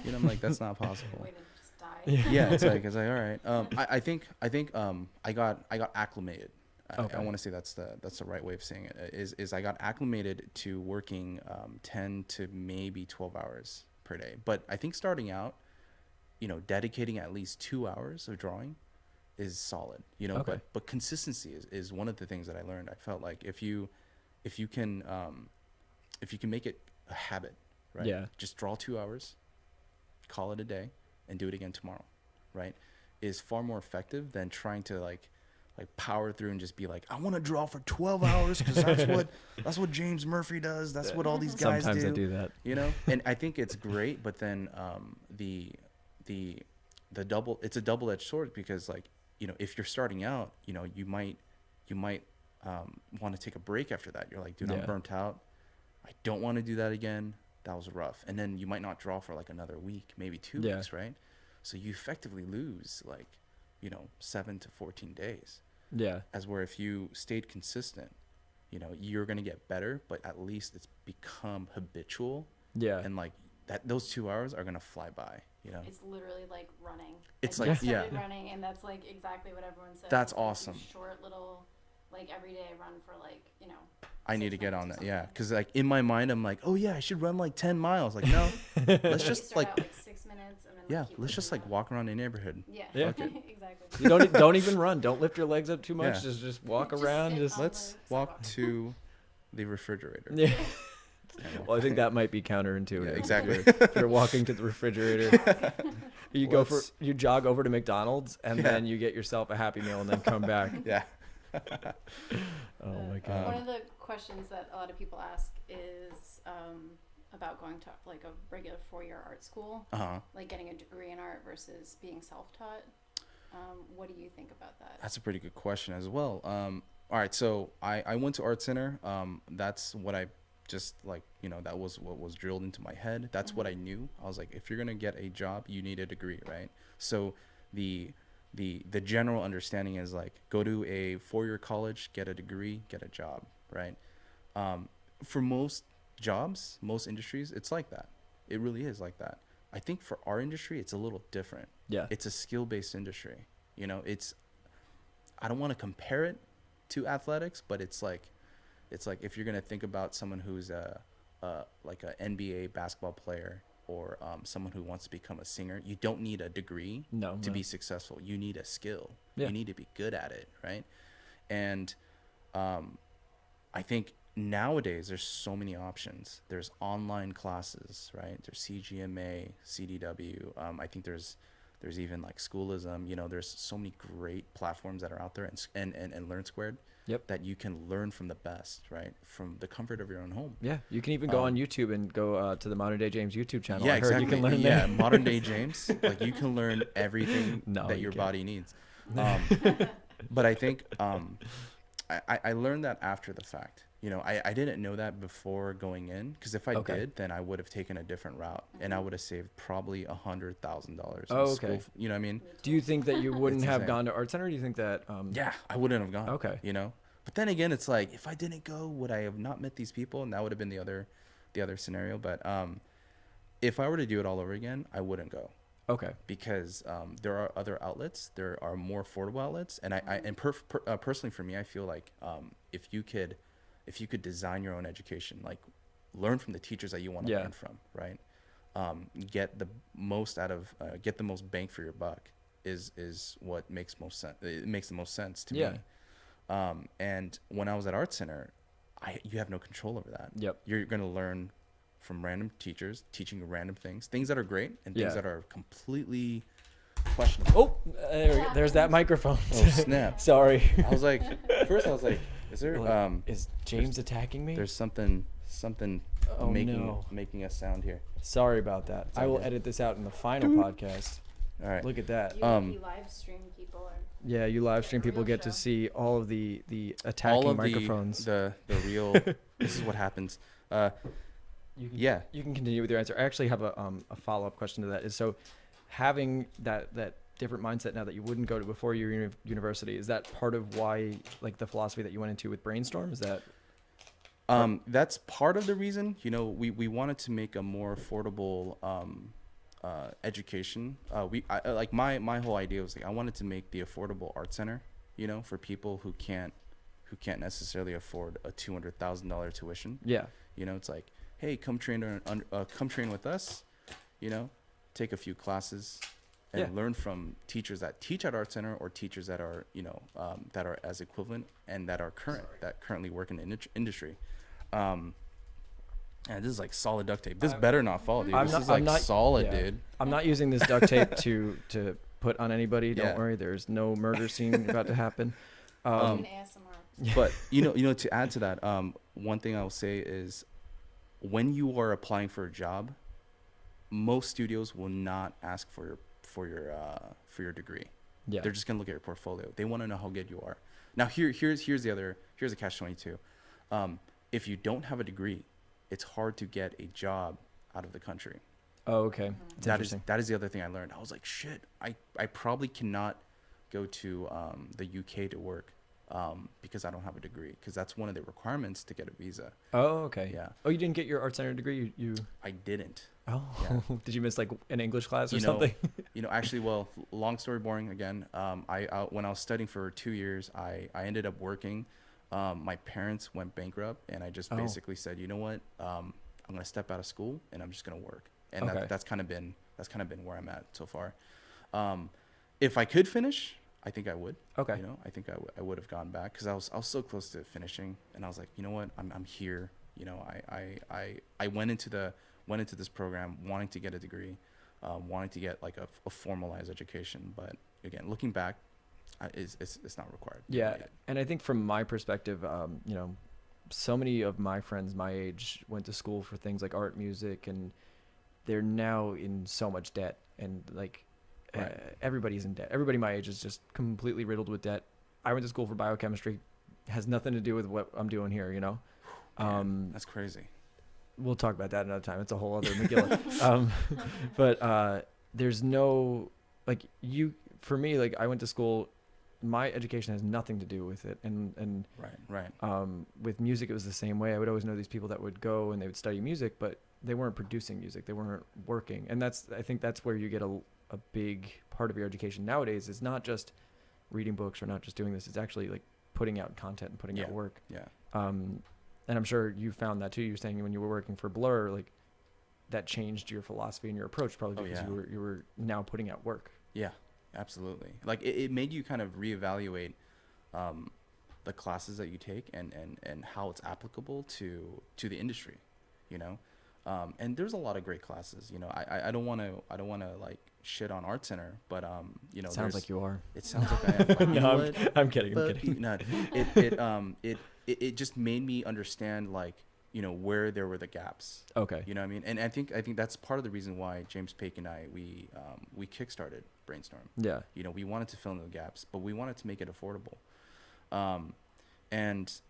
You know, I'm like, that's not possible. Way to just die. Yeah, it's like all right. I think I got acclimated. Okay. I want to say that's the right way of saying it. Is I got acclimated to working 10 to maybe 12 hours per day. But I think starting out, you know, dedicating at least 2 hours of drawing is solid. You know, Okay. but consistency is one of the things that I learned. I felt like if you can make it a habit, right? Yeah. Just draw 2 hours, call it a day, and do it again tomorrow, right? Is far more effective than trying to like power through and just be like, I want to draw for 12 hours because that's what James Murphy does. That's what all these guys Sometimes do. I do that. You know, and I think it's great, but then it's a double-edged sword because, like, you know, if you're starting out, you know, you might want to take a break after that. You're like, dude, I'm burnt out. I don't want to do that again. That was rough. And then you might not draw for like another week, maybe 2 weeks, right? So you effectively lose like, you know, 7 to 14 days. Yeah. As where if you stayed consistent, you know, you're going to get better, but at least it's become habitual. Yeah. And like those 2 hours are going to fly by, you know? It's literally like running. It's like, like, you started yeah. running, and that's like exactly what everyone says. That's It's like awesome. Short little, like every day run for like, you know. I need to 6 get minutes on or that. Yeah. something. Cause like in my mind, I'm like, oh yeah, I should run like 10 miles. Like, no, let's You just start like, out, like 6 minutes and then yeah, keep let's just working like up. walk around the neighborhood. Yeah. Yeah. Exactly. You don't even run. Don't lift your legs up too much. Yeah. Just walk Just around. sit Just on Let's the walk sidewalk. to the refrigerator. yeah. And Well, I think that might be counterintuitive. Yeah, exactly. If you're walking to the refrigerator, you Let's- you jog over to McDonald's, and Yeah. then you get yourself a Happy Meal, and then come back. Yeah. Oh my god. One of the questions that a lot of people ask is about going to like a regular 4-year art school, Uh-huh. like getting a degree in art versus being self-taught. What do you think about that? That's a pretty good question as well. All right, so I went to Art Center. That's what I just like, you know, that was what was drilled into my head. That's what I knew. I was like, if you're gonna get a job, you need a degree, right? So the general understanding is like, go to a 4-year college, get a degree, get a job, right? For most jobs, most industries, it's like that. It really is like that. I think for our industry, it's a little different. Yeah. It's a skill-based industry. You know, I don't want to compare it to athletics, but it's like if you're going to think about someone who's like a NBA basketball player, or someone who wants to become a singer, you don't need a degree to be successful. You need a skill. Yeah. You need to be good at it, right? And I think nowadays there's so many options. There's online classes, right? There's CGMA, CDW. I think there's even like Schoolism. You know, there's so many great platforms that are out there, and Learn Squared. Yep. That you can learn from the best, right? From the comfort of your own home. Yeah, you can even go on YouTube and go to the Modern Day James YouTube channel. Yeah, I heard exactly. you can learn yeah, there. Modern Day James. Like you can learn everything No, that you your can't. body needs. But I think I learned that after the fact. You know, I didn't know that before going in, because if I did, then I would have taken a different route, and I would have saved probably $100,000. Oh, okay. You know what I mean? Do you think that you wouldn't It's have insane. gone to Art Center? Or do you think that? Yeah, I wouldn't have gone. Okay. You know, but then again, it's like, if I didn't go, would I have not met these people? And that would have been the other scenario. But if I were to do it all over again, I wouldn't go. Okay. Because there are other outlets. There are more affordable outlets, and personally for me, I feel like if you could design your own education, like learn from the teachers that you want to learn from, right? Get the most get the most bang for your buck is what makes most sense. It makes the most sense to me. And when I was at Art Center, you have no control over that. Yep. You're going to learn from random teachers teaching you random things that are great and things that are completely questionable. Oh, there's that microphone. Oh, snap. Sorry. I was like, is there is James attacking me? there's something Oh, no. making a sound here. Sorry about that. I will okay. edit this out in the final podcast. All right. Look at that. You live stream people are. Yeah, you live stream people get to see all of the attacking All of microphones. the real this is what happens. You can, Yeah. You can continue with your answer. I actually have a follow-up question to that. Is so having that different mindset now that you wouldn't go to before your university, is that part of why, like, the philosophy that you went into with Brainstorm? Is that That's part of the reason. You know, we wanted to make a more affordable education. Like my whole idea was like, I wanted to make the affordable art center, you know, for people who can't necessarily afford a $200,000 tuition. Yeah. You know, it's like, hey, come train with us, you know, take a few classes and learn from teachers that teach at Art Center, or teachers that are, you know, that are as equivalent and that are currently work in the industry. And this is like solid duct tape. This better not fall, dude. This is like solid, dude. I'm not using this duct tape to put on anybody. Don't Yeah. worry. There's no murder scene about to happen. Even ASMR. But you know, to add to that, one thing I'll say is, when you are applying for a job, most studios will not ask for your degree. Yeah. They're just gonna look at your portfolio. They want to know how good you are. Now here's a catch-22. If you don't have a degree, it's hard to get a job out of the country. Oh, okay. That's That is the other thing I learned. I was like, shit, I probably cannot go to the UK to work because I don't have a degree, because that's one of the requirements to get a visa. Oh, okay. Yeah. Oh, you didn't get your art center degree? You I didn't. Oh. Yeah. Did you miss like an English class or You know, something? Actually, well, long story boring again. I when I was studying for 2 years, I ended up working. My parents went bankrupt, and I just basically said, you know what, I'm gonna step out of school and I'm just gonna work. And that's kind of been where I'm at so far. If I could finish, I think I would. Okay. You know, I think I would have gone back, because I was so close to finishing, and I was like, you know what, I'm here. You know, I went into this program wanting to get a degree, wanting to get like a formalized education. But again, looking back, it's not required. Yeah. And I think from my perspective, you know, so many of my friends my age went to school for things like art, music, and they're now in so much debt. And like, everybody's in debt. Everybody my age is just completely riddled with debt. I went to school for biochemistry. Has nothing to do with what I'm doing here, you know? Man, that's crazy. We'll talk about that another time. It's a whole other McGill. But there's no, like, for me, like, I went to school my education has nothing to do with it. And Right. with music, it was the same way. I would always know these people that would go and they would study music, but they weren't producing music. They weren't working. And I think that's where you get a big part of your education nowadays. It's not just reading books or not just doing this. It's actually like putting out content and putting out work. Yeah. And I'm sure you found that too. You were saying when you were working for Blur, like that changed your philosophy and your approach probably because you were now putting out work. Yeah, absolutely. Like it made you kind of reevaluate the classes that you take and how it's applicable to the industry, you know. And there's a lot of great classes, you know. I don't want to like shit on Art Center, but you know, Sounds like you are. it sounds like I am. Like, you know No, what? I'm kidding. I'm But kidding. no, it just made me understand, like, you know, where there were the gaps. Okay. You know what I mean? And I think that's part of the reason why James Pake and I we kickstarted Brainstorm. Yeah. You know, we wanted to fill in the gaps, but we wanted to make it affordable. And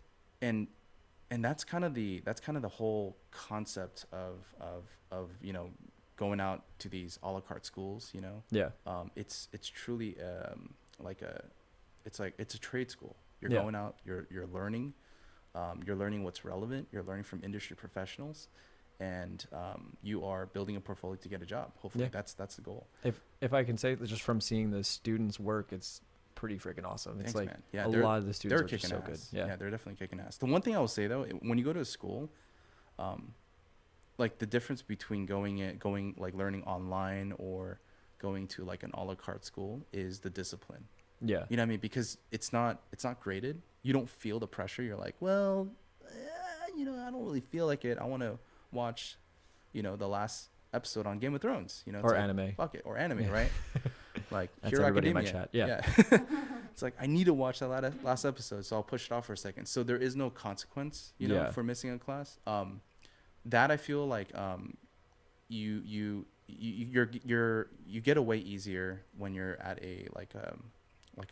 that's kind of the whole concept of you know, going out to these a la carte schools, you know. Yeah. It's truly it's a trade school. You're Yeah. going out, you're learning. You're learning what's relevant. You're learning from industry professionals, and you are building a portfolio to get a job. Hopefully, Yeah. that's the goal. If I can say that just from seeing the students work, it's pretty freaking awesome. It's Thanks, like man. Yeah, a lot of the students they're are just kicking so ass. good. Yeah. They're definitely kicking ass. The one thing I will say though, when you go to a school, like the difference between going like learning online or going to like an a la carte school is the discipline. Yeah. You know what I mean? Because it's not graded. You don't feel the pressure. You're like, well, you know, I don't really feel like it. I want to watch, you know, the last episode on Game of Thrones. You know, it's Or like, anime. Fuck it, or anime, Yeah. right? Like That's Hero everybody in my Academia. chat. Yeah. It's like I need to watch that last episode, so I'll push it off for a second. So there is no consequence, you know, Yeah. for missing a class. That I feel like you get away easier when you're at a like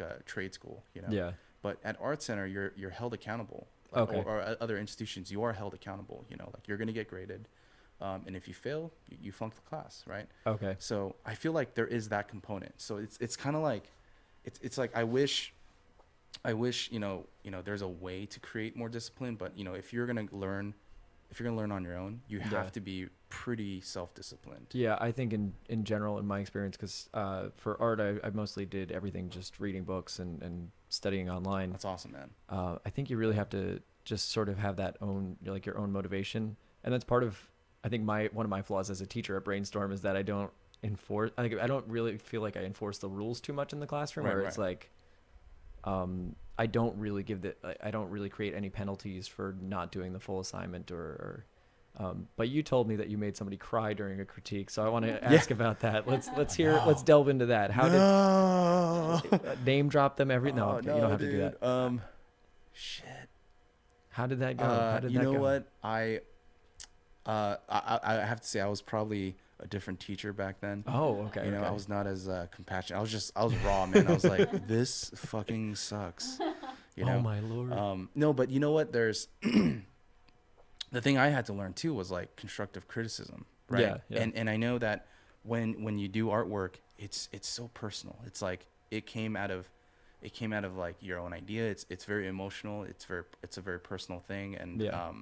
a trade school, you know. Yeah. But at Art Center, you're held accountable. Like, Okay. or other institutions, you are held accountable. You know, like you're gonna get graded, and if you fail, you flunk the class, right? Okay. So I feel like there is that component. So it's kind of like, it's like I wish, you know, there's a way to create more discipline. But you know, if you're gonna learn on your own, you have Yeah. to be pretty self-disciplined. Yeah, I think in general, in my experience, because for art, I mostly did everything just reading books and studying online. That's awesome, man. I think you really have to just sort of have that own, like your own motivation. And that's part of, I think one of my flaws as a teacher at Brainstorm is that I don't really feel like I enforce the rules too much in the classroom, Right, where it's like, I don't really I don't really create any penalties for not doing the full assignment but you told me that you made somebody cry during a critique, so I want to ask about that. Let's delve into that. How did name drop them every? No, okay, you don't have to do that. Shit. How did that go? How did you that know go? what? I have to say I was probably a different teacher back then. Oh, okay. You know, okay. I was not as compassionate. I was raw, man. I was like, this fucking sucks. You know? Oh my lord. No, but you know what? There's the thing I had to learn too was like constructive criticism, right? Yeah, yeah. And I know that when you do artwork, it's so personal. It's like it came out of like your own idea. It's very emotional. It's a very personal thing, and Yeah.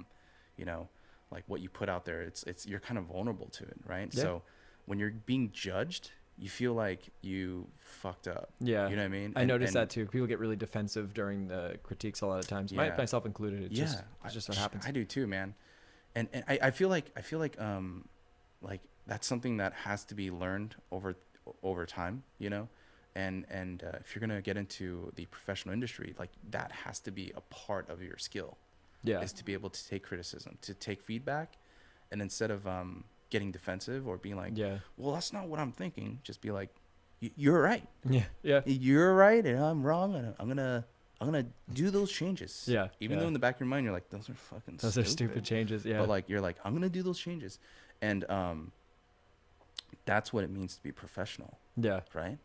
you know, like what you put out there, it's you're kind of vulnerable to it, right? Yeah. So when you're being judged, you feel like you fucked up. Yeah. You know what I mean? I noticed that too. People get really defensive during the critiques a lot of times. Yeah. Myself included. It's just what happens. I do too, man. And I feel like that's something that has to be learned over time, you know. And if you're gonna get into the professional industry, like that has to be a part of your skill. Yeah. Is to be able to take criticism, to take feedback, and instead of getting defensive or being like, Yeah. well, that's not what I'm thinking, just be like, you're right. Yeah. Yeah. You're right, and I'm wrong, and I'm gonna do those changes. Yeah. Even yeah. though in the back of your mind you're like, those are fucking Those are stupid changes. Yeah. But like you're like, I'm gonna do those changes, and that's what it means to be professional, yeah. right?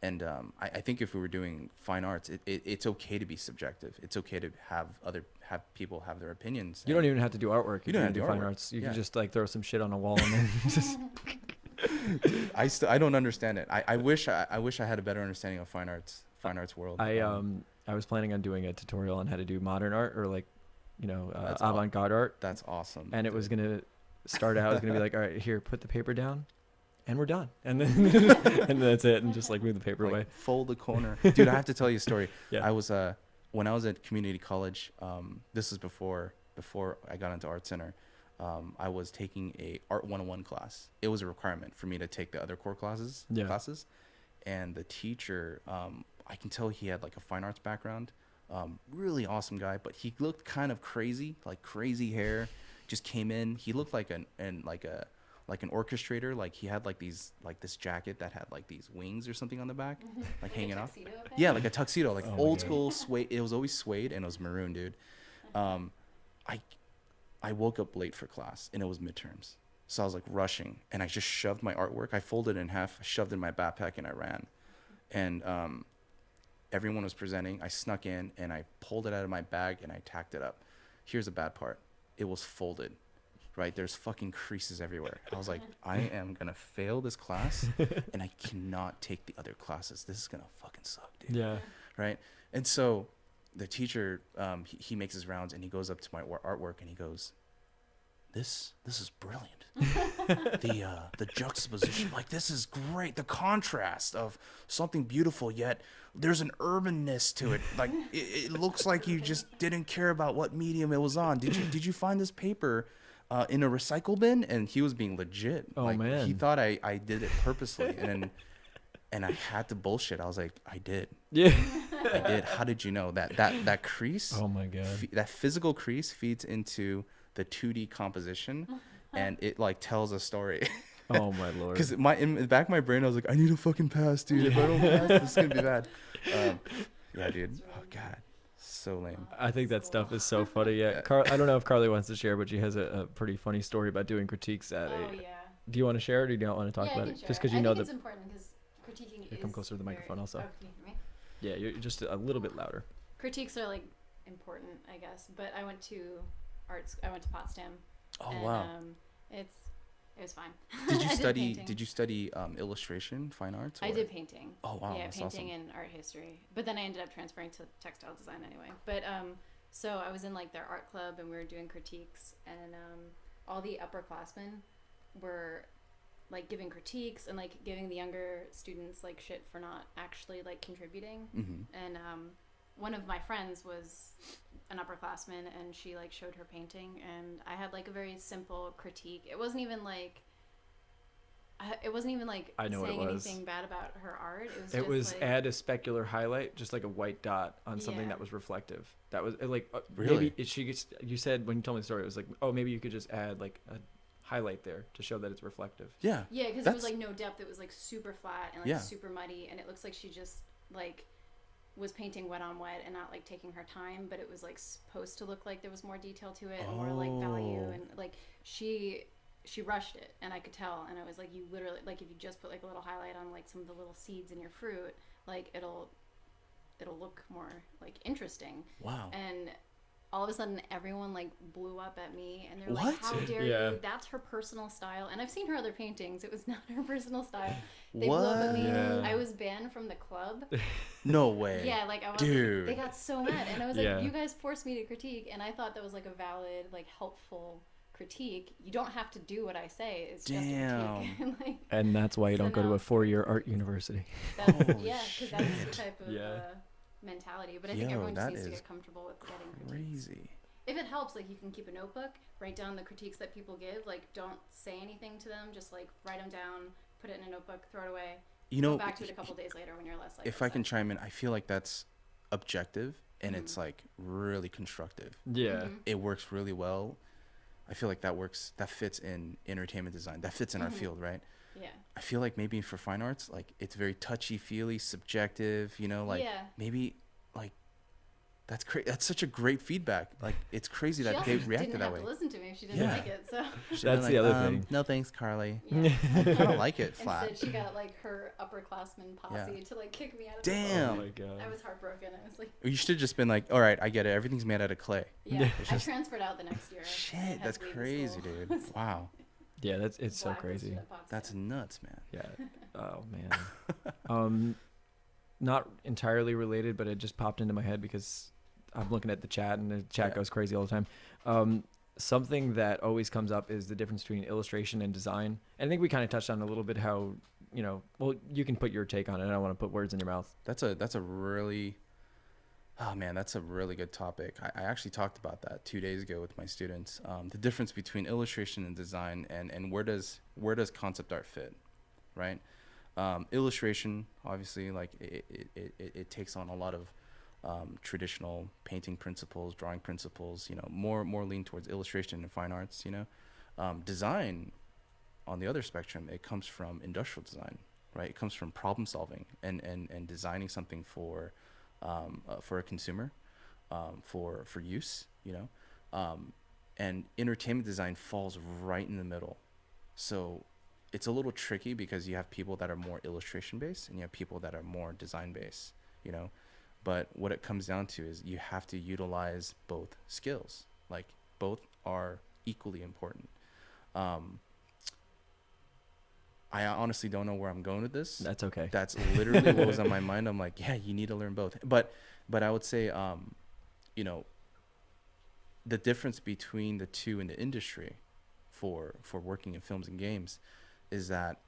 And I think if we were doing fine arts, it's okay to be subjective. It's okay to have people have their opinions. You don't even have to do artwork. You don't have to to do fine artwork. arts. You Yeah. can just like throw some shit on a wall and then just. I don't understand it. I wish I had a better understanding of fine arts fine arts world. I was planning on doing a tutorial on how to do modern art, or like, That's avant-garde art. That's awesome. And it was gonna start out. I was gonna be like, all right, here, put the paper down, and we're done. And then and that's it, and just like move the paper like, away. fold the corner, dude. I have to tell you a story. Yeah. I was when I was at community college. This is before I got into art center. I was taking a art 101 class. It was a requirement for me to take the other core classes. And the teacher, I can tell he had like a fine arts background. Really awesome guy, but he looked kind of crazy, like crazy hair. Just came in. He looked like an orchestrator. Like he had like this jacket that had like these wings or something on the back, like hanging off. Yeah, like a tuxedo, like old school suede. It was always suede and it was maroon, dude. I woke up late for class and it was midterms. So I was like rushing and I just shoved my artwork. I folded it in half, shoved it in my backpack, and I ran. And everyone was presenting. I snuck in and I pulled it out of my bag and I tacked it up. Here's the bad part. It was folded, right? There's fucking creases everywhere. I was like, I am going to fail this class and I cannot take the other classes. This is going to fucking suck, dude. Yeah. Right? And so the teacher, he makes his rounds and he goes up to my artwork and he goes, this is brilliant. The juxtaposition, like, this is great. The contrast of something beautiful, yet there's an urbanness to it. Like it looks like you just didn't care about what medium it was on. Did you find this paper in a recycle bin? And he was being legit. Oh, like, man. He thought I did it purposely, and I had to bullshit. I was like, I did. Yeah. I did. How did you know that crease? Oh my god. That physical crease feeds into the 2D composition, and it like tells a story. Oh my lord. Because in the back of my brain, I was like, I need a fucking pass, dude. If I don't pass, this is gonna be bad. Yeah, dude. Oh god, so lame. I think that stuff is so funny. Yeah, I don't know if Carly wants to share, but she has a pretty funny story about doing critiques at Do you want to share it, or do you not want to talk about it? Just because you know that. It's important because critiquing is. Come closer to the microphone, also. Oh, can you hear me? Yeah, you're just a little bit louder. Critiques are like important, I guess. But I went to Potsdam. Oh and, wow. It was fine. Did you study illustration, fine arts? I did painting. Oh wow. Yeah, that's painting awesome. and art history. But then I ended up transferring to textile design anyway. But so I was in like their art club and we were doing critiques, and all the upperclassmen were like giving critiques and like giving the younger students like shit for not actually like contributing. Mm-hmm. And one of my friends was an upperclassman and she like showed her painting, and I had like a very simple critique. It wasn't even like I know saying what it was. anything bad about her art. It was like, add a specular highlight, just like a white dot on something Yeah. that was reflective. That was like Really? maybe you said when you told me the story, it was like, oh, maybe you could just add like a highlight there to show that it's reflective. Yeah. Yeah, because it was like no depth. It was like super flat and like super muddy, and it looks like she just like was painting wet on wet and not like taking her time, but it was like supposed to look like there was more detail to it and more like value, and like she rushed it, and I could tell, and I was like, you literally, like, if you just put like a little highlight on like some of the little seeds in your fruit, like it'll look more like interesting. Wow. And all of a sudden everyone like blew up at me, and they're What? like, how dare you, that's her personal style. And I've seen her other paintings, it was not her personal style. They blew up at me. Yeah. I was banned from the club. No way. Yeah, like I was. Dude. They got so mad, and I was like, Yeah. you guys forced me to critique, and I thought that was like a valid, like helpful critique. You don't have to do what I say. It's just a critique. And, like, And that's why you So don't go to now- a 4-year art university. that's, Holy yeah, because that's the type of Yeah. mentality. But I think Yo, everyone just that needs to is get comfortable with getting critiques. Crazy. If it helps, like, you can keep a notebook, write down the critiques that people give. Like, don't say anything to them. Just like write them down, put it in a notebook, throw it away. You Go know, back to it a couple days later when you're less like. if I can chime in, I feel like that's objective and it's like really constructive. Yeah. It works really well. I feel like that fits in entertainment design. That fits in our field, right? Yeah. I feel like maybe for fine arts, like it's very touchy-feely, subjective, you know, like maybe like that's such a great feedback. Like it's crazy She that also they reacted didn't that have way. to listen to me if she didn't like it. So. She'd That's be the other thing. No thanks, Carly. Yeah. I kind of like it flat. Instead, she got like her upperclassmen posse to like kick me out of Damn. Oh the my god. I was heartbroken. I was like, You should have just been like, all right, I get it. Everything's made out of clay. yeah. It's I just- transferred out the next year. Shit, and had that's to leave the crazy, school. dude. Wow. Yeah, it's so Blacklisted crazy. at Potsdam. That's nuts, man. Yeah. Oh man. not entirely related, but it just popped into my head because I'm looking at the chat and the chat Yeah. goes crazy all the time. Something that always comes up is the difference between illustration and design. And I think we kind of touched on a little bit how, well, you can put your take on it. I don't want to put words in your mouth. That's a really, oh man, that's a really good topic. I actually talked about that 2 days ago with my students. The difference between illustration and design, and where does concept art fit, right? Illustration, obviously, like it takes on a lot of traditional painting principles, drawing principles. More lean towards illustration and fine arts. Design, on the other spectrum, it comes from industrial design, right? It comes from problem solving and designing something for a consumer, for use. And entertainment design falls right in the middle. So it's a little tricky because you have people that are more illustration based and you have people that are more design based, but what it comes down to is you have to utilize both skills. Like, both are equally important. I honestly don't know where I'm going with this. That's okay. That's literally what was on my mind. I'm like, yeah, you need to learn both. But I would say, the difference between the two in the industry for working in films and games is that,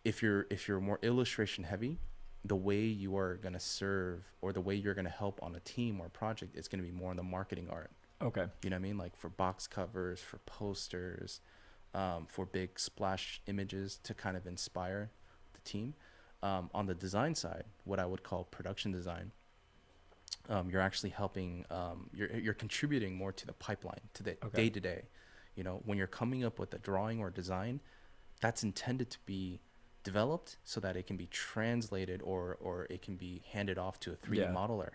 if you're more illustration heavy, the way you are going to serve or the way you're going to help on a team or project is going to be more on the marketing art. Okay. You know what I mean? Like for box covers, for posters, for big splash images to kind of inspire the team. On the design side, what I would call production design, you're actually helping, you're contributing more to the pipeline, to the day to day. When you're coming up with a drawing or design, that's intended to be developed so that it can be translated or it can be handed off to a 3D modeler,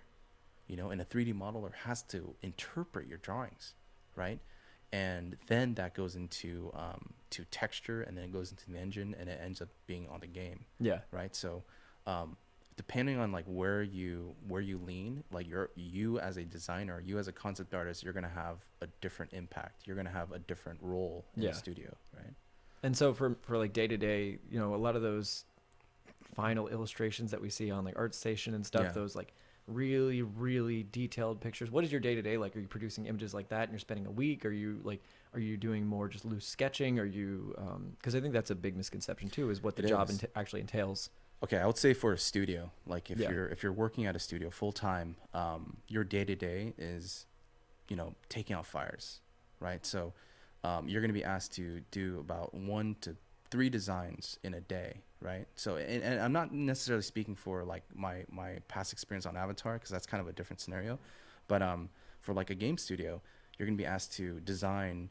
and a 3D modeler has to interpret your drawings, right? And then that goes into to texture, and then it goes into the engine, and it ends up being on the game. Yeah. Right. So depending on like where you lean, like you as a designer, you as a concept artist, you're gonna have a different impact. You're gonna have a different role in the studio, right? And so for like day to day, a lot of those final illustrations that we see on like ArtStation and stuff, those like really, really detailed pictures. What is your day to day like? Are you producing images like that and you're spending a week? Are you doing more just loose sketching? Are you, because I think that's a big misconception too, is what the job actually entails. Okay, I would say for a studio, like if you're working at a studio full time, your day to day is, taking out fires, right? So you're going to be asked to do about 1 to 3 designs in a day, right? So, and I'm not necessarily speaking for like my past experience on Avatar, because that's kind of a different scenario, but for like a game studio, you're going to be asked to design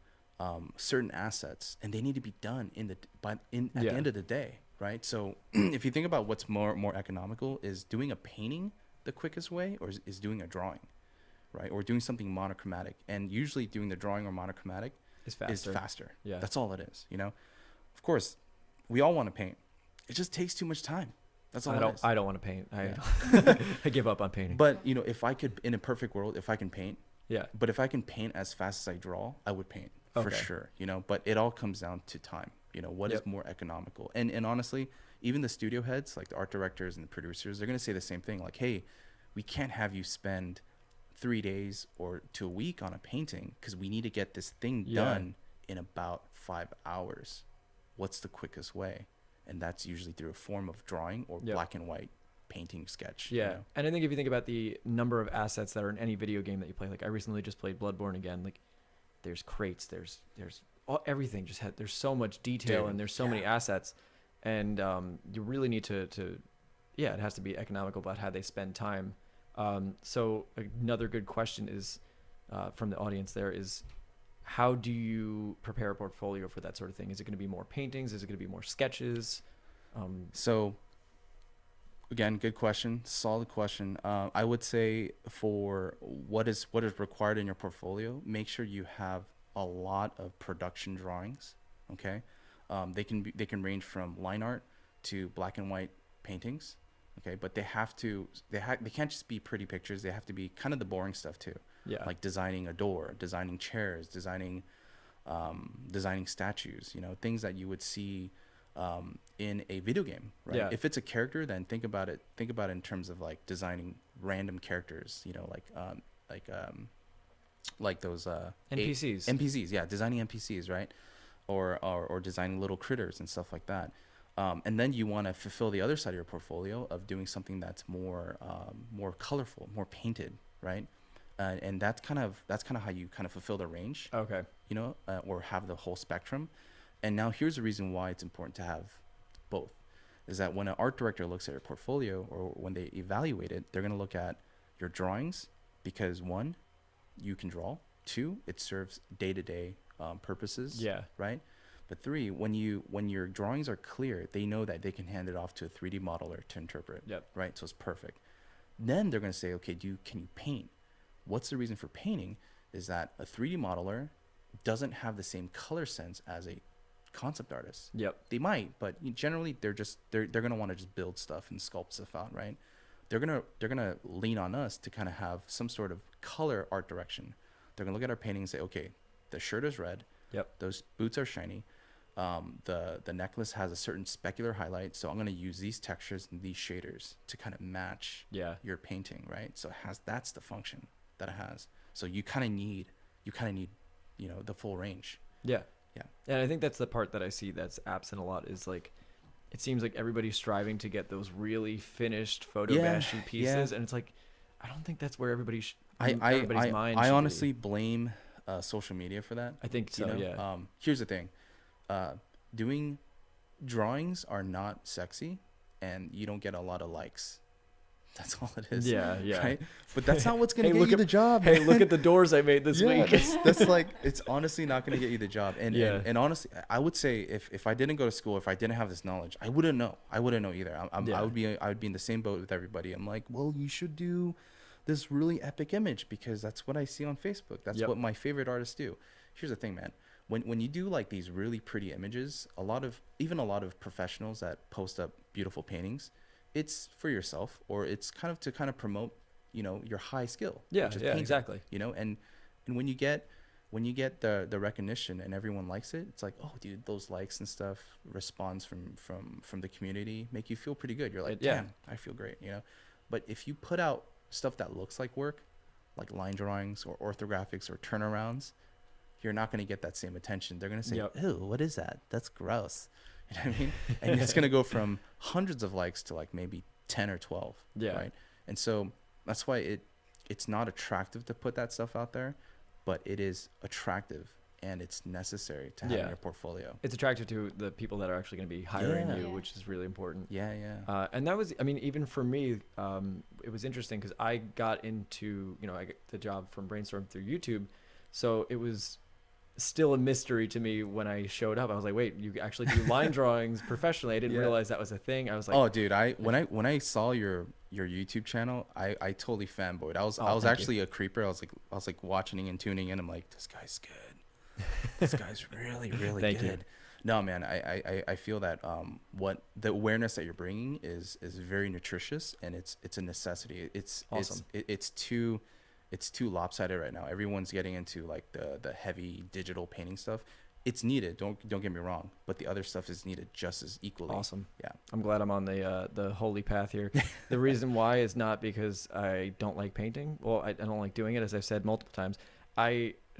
certain assets, and they need to be done at the end of the day, right? So if you think about what's more economical, is doing a painting the quickest way, or is doing a drawing, right? Or doing something monochromatic, and usually doing the drawing or monochromatic is faster. Yeah, that's all it is. Of course, we all want to paint. It just takes too much time. That's all. I don't want to paint. I give up on painting. But if I could, in a perfect world, if I can paint, yeah. But if I can paint as fast as I draw, I would paint for sure. But it all comes down to time. What is more economical? And honestly, even the studio heads, like the art directors and the producers, they're gonna say the same thing. Like, hey, we can't have you spend 3 days or to a week on a painting because we need to get this thing done in about 5 hours. What's the quickest way? And that's usually through a form of drawing or black and white painting sketch. Yeah. And I think if you think about the number of assets that are in any video game that you play, like I recently just played Bloodborne again, like there's crates, there's everything there's so much detail and there's so many assets, and you really need to it has to be economical about how they spend time. So another good question is from the audience there is, how do you prepare a portfolio for that sort of thing? Is it going to be more paintings? Is it going to be more sketches? So again, good question, solid question. I would say for what is required in your portfolio, make sure you have a lot of production drawings. Okay, they can range from line art to black and white paintings. Okay, but they can't just be pretty pictures. They have to be kind of the boring stuff too. Yeah, like designing a door, designing chairs, designing statues. Things that you would see in a video game, right? Yeah. If it's a character, then think about it in terms of like designing random characters, you know, like those NPCs. NPCs, yeah, designing NPCs, right? Or designing little critters and stuff like that. And then you want to fulfill the other side of your portfolio of doing something that's more colorful, more painted, right? And that's kind of how you kind of fulfill the range, Okay. you know, or have the whole spectrum. And now here's the reason why it's important to have both, is that when an art director looks at your portfolio or when they evaluate it, they're going to look at your drawings because, one, you can draw. Two, it serves day-to-day purposes. Yeah. Right. But three, when your drawings are clear, they know that they can hand it off to a 3D modeler to interpret. Yep. Right. So it's perfect. Then they're going to say, okay, can you paint? What's the reason for painting? Is that a 3D modeler doesn't have the same color sense as a concept artist. Yep. They might, but generally they're going to want to just build stuff and sculpt stuff out, right? They're going to lean on us to kind of have some sort of color art direction. They're going to look at our painting and say, okay, the shirt is red. Yep. Those boots are shiny. The necklace has a certain specular highlight, so I'm going to use these textures and these shaders to kind of match your painting, right? So that's the function that it has. So you kind of need, you know, the full range. Yeah. Yeah. And I think that's the part that I see that's absent a lot is like, it seems like everybody's striving to get those really finished photo bashy pieces. And it's like, I don't think that's where everybody's mind I should honestly be. blame social media for that. I think so, you know? yeah. Here's the thing. Doing drawings are not sexy and you don't get a lot of likes. That's all it is. Yeah. Right? But that's not what's going to Hey, get you the job. Hey, look at the doors I made this week. That's like, it's honestly not going to get you the job. And honestly, I would say if I didn't go to school, if I didn't have this knowledge, I wouldn't know either. I would be in the same boat with everybody. I'm like, well, you should do this really epic image because that's what I see on Facebook. That's what my favorite artists do. Here's the thing, man. When you do like these really pretty images, a lot of professionals that post up beautiful paintings, it's for yourself or it's kind of promote, you know, your high skill. Yeah, which is yeah, painting, exactly. You know, and when you get the recognition and everyone likes it, it's like, oh, dude, those likes and stuff, response from the community make you feel pretty good. You're like, damn, I feel great, you know. But if you put out stuff that looks like work, like line drawings or orthographics or turnarounds, you're not going to get that same attention. They're going to say, ew, what is that? That's gross. You know what I mean? And it's going to go from hundreds of likes to like maybe 10 or 12. Yeah. Right. And so that's why it's not attractive to put that stuff out there, but it is attractive and it's necessary to have in your portfolio. It's attractive to the people that are actually going to be hiring you, which is really important. Yeah. Yeah. And that was, I mean, even for me, it was interesting because I got into, you know, I got the job from Brainstorm through YouTube. So it was still a mystery to me when I showed up. I was like, wait, you actually do line drawings professionally? I didn't realize that was a thing. I was like, oh, dude, when I saw your YouTube channel, I totally fanboyed. I was actually a creeper. I was like watching and tuning in. I'm like, this guy's good. This guy's really, really Thank good. you. No, man, I feel that what the awareness that you're bringing is very nutritious and it's a necessity. It's awesome. It's too lopsided right now. Everyone's getting into like the heavy digital painting stuff. It's needed. Don't get me wrong, but the other stuff is needed just as equally. Awesome. Yeah. I'm glad I'm on the holy path here. The reason why is not because I don't like painting. Well, I don't like doing it, as I've said multiple times.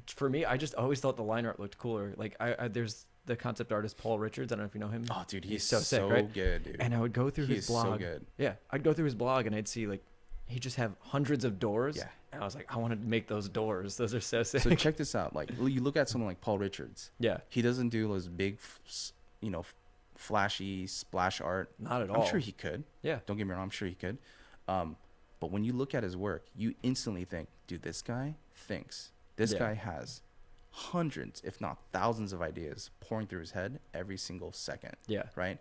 For me, I just always thought the line art looked cooler. Like there's the concept artist Paul Richards. I don't know if you know him. Oh, dude, he's so sick, right? good, dude. And I would go through his blog. So good. Yeah, I'd go through his blog and I'd see like he just have hundreds of doors. Yeah. And I was like, I want to make those doors. Those are so sick. So check this out. Like you look at someone like Paul Richards. Yeah. He doesn't do those big, flashy splash art. Not at all. I'm sure he could. Yeah. Don't get me wrong. I'm sure he could. But when you look at his work, you instantly think, dude, this guy thinks. This guy has hundreds, if not thousands of ideas pouring through his head every single second. Yeah. Right?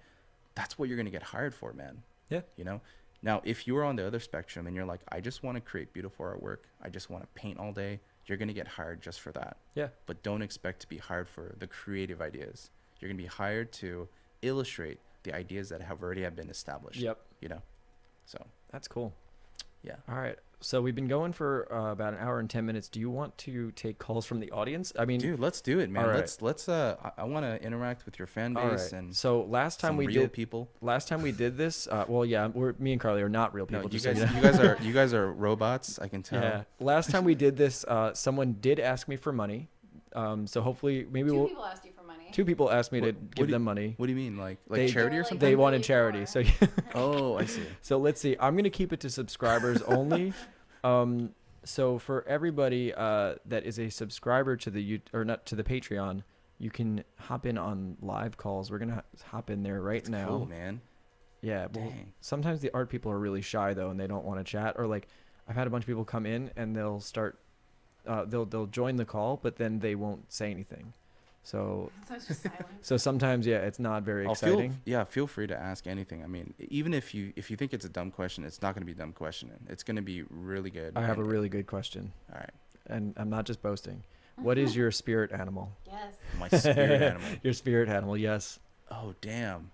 That's what you're going to get hired for, man. Yeah. You know? Now, if you're on the other spectrum and you're like, I just want to create beautiful artwork, I just want to paint all day, you're going to get hired just for that. Yeah. But don't expect to be hired for the creative ideas. You're going to be hired to illustrate the ideas that have already been established. Yep. You know? So that's cool. Yeah. All right. So we've been going for about an hour and 10 minutes. Do you want to take calls from the audience? I mean, Dude, let's do it, man. all right. Let's I want to interact with your fan all base right. and So last time some we real did people. last time we did this, well, yeah, me and Carly are not real people. No, just you so guys, know. you guys are robots. I can tell. Yeah. Last time we did this, someone did ask me for money. So hopefully, maybe Two people asked you for money. two people asked me to What give do you- them money. What do you mean, like They- charity or Like, something? They I'm wanted really charity. poor. So Oh, I see. so let's see. I'm gonna keep it to subscribers only. So for everybody that is a subscriber to the or not to the Patreon, you can hop in on live calls. We're gonna hop in there right That's now. cool, man. Yeah. Well, Dang. sometimes the art people are really shy though, and they don't want to chat. Or like, I've had a bunch of people come in and they'll start, they'll join the call, but then they won't say anything. So So it's just silent. so sometimes it's not very exciting. Feel free to ask anything. I mean, even if you think it's a dumb question, it's not going to be a dumb question. It's going to be really good. I have a and- really good question, All right. and I'm not just boasting. What is your spirit animal? Yes. My spirit animal. Your spirit animal, yes. Oh, damn.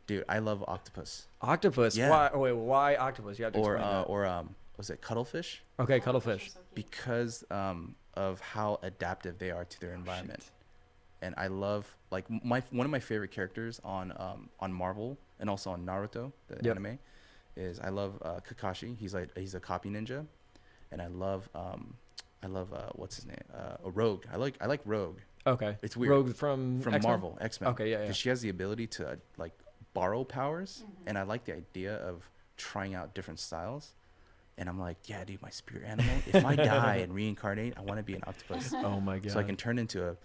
Dude, I love octopus. Octopus. Yeah. Why? Oh wait, why octopus? You have to Or explain that. was it cuttlefish? Okay, Oh, cuttlefish. those are so cute. Because of how adaptive they are to their environment. And I love like one of my favorite characters on Marvel and also on Naruto, the Yep. anime, is I love Kakashi. He's a copy ninja, and I love what's his name? A Rogue. I like Rogue Okay. It's weird. Rogue from X-Men? Marvel, X-Men. Okay, yeah, yeah. Because she has the ability to like borrow powers, Mhm. and I like the idea of trying out different styles. And I'm like, yeah, dude, my spirit animal. If I die and reincarnate, I want to be an octopus, Oh my god. so I can turn into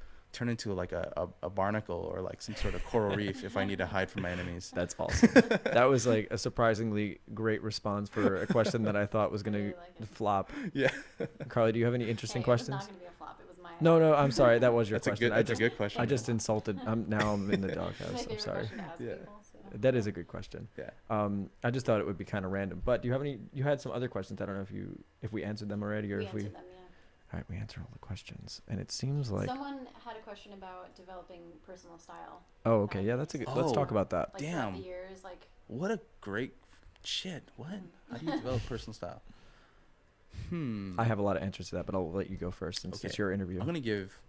like a barnacle or like some sort of coral reef if I need to hide from my enemies. That's awesome. That was like a surprisingly great response for a question that I thought was I gonna really like it. flop. Yeah, Carly, do you have any interesting Hey, questions? It was not going to be a flop. It was my No, I'm sorry. That was your that's a question. good. That's a good question. I just insulted. Now I'm in the It's my doghouse. I'm favorite sorry. question to ask Yeah. people, so. That is a good question. Yeah. I just thought it would be kind of random. But do you have any? You had some other questions. I don't know if we answered them already or We if we. answered them, yeah. All right, we answered all the questions, and it seems like. Someone had a question about developing personal style. Oh, okay. Yeah, that's a good. Let's talk Oh. about that. Like throughout Damn. the years, like What a great shit. What? How do you develop personal style? I have a lot of answers to that, but I'll let you go first since Okay. it's your interview. I'm gonna give.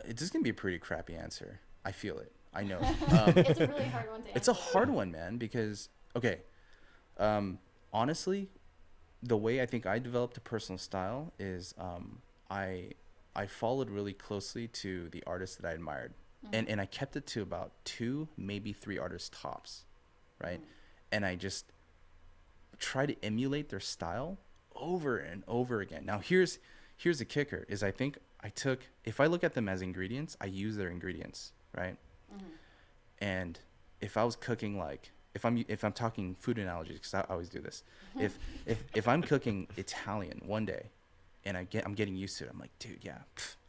It's just gonna be a pretty crappy answer. I feel it. I know. it's a really hard one to answer. It's a hard one, man, because okay, honestly, the way I think I developed a personal style is I followed really closely to the artists that I admired, Mm-hmm. and I kept it to about 2, maybe 3 artists tops, right? Mhm. And I just try to emulate their style over and over again. Now here's the kicker: is I think if I look at them as ingredients, I use their ingredients, right? Mhm. And if I was cooking like if I'm talking food analogies, because I always do this, if I'm cooking Italian one day, and I'm getting used to it, I'm like, dude, yeah,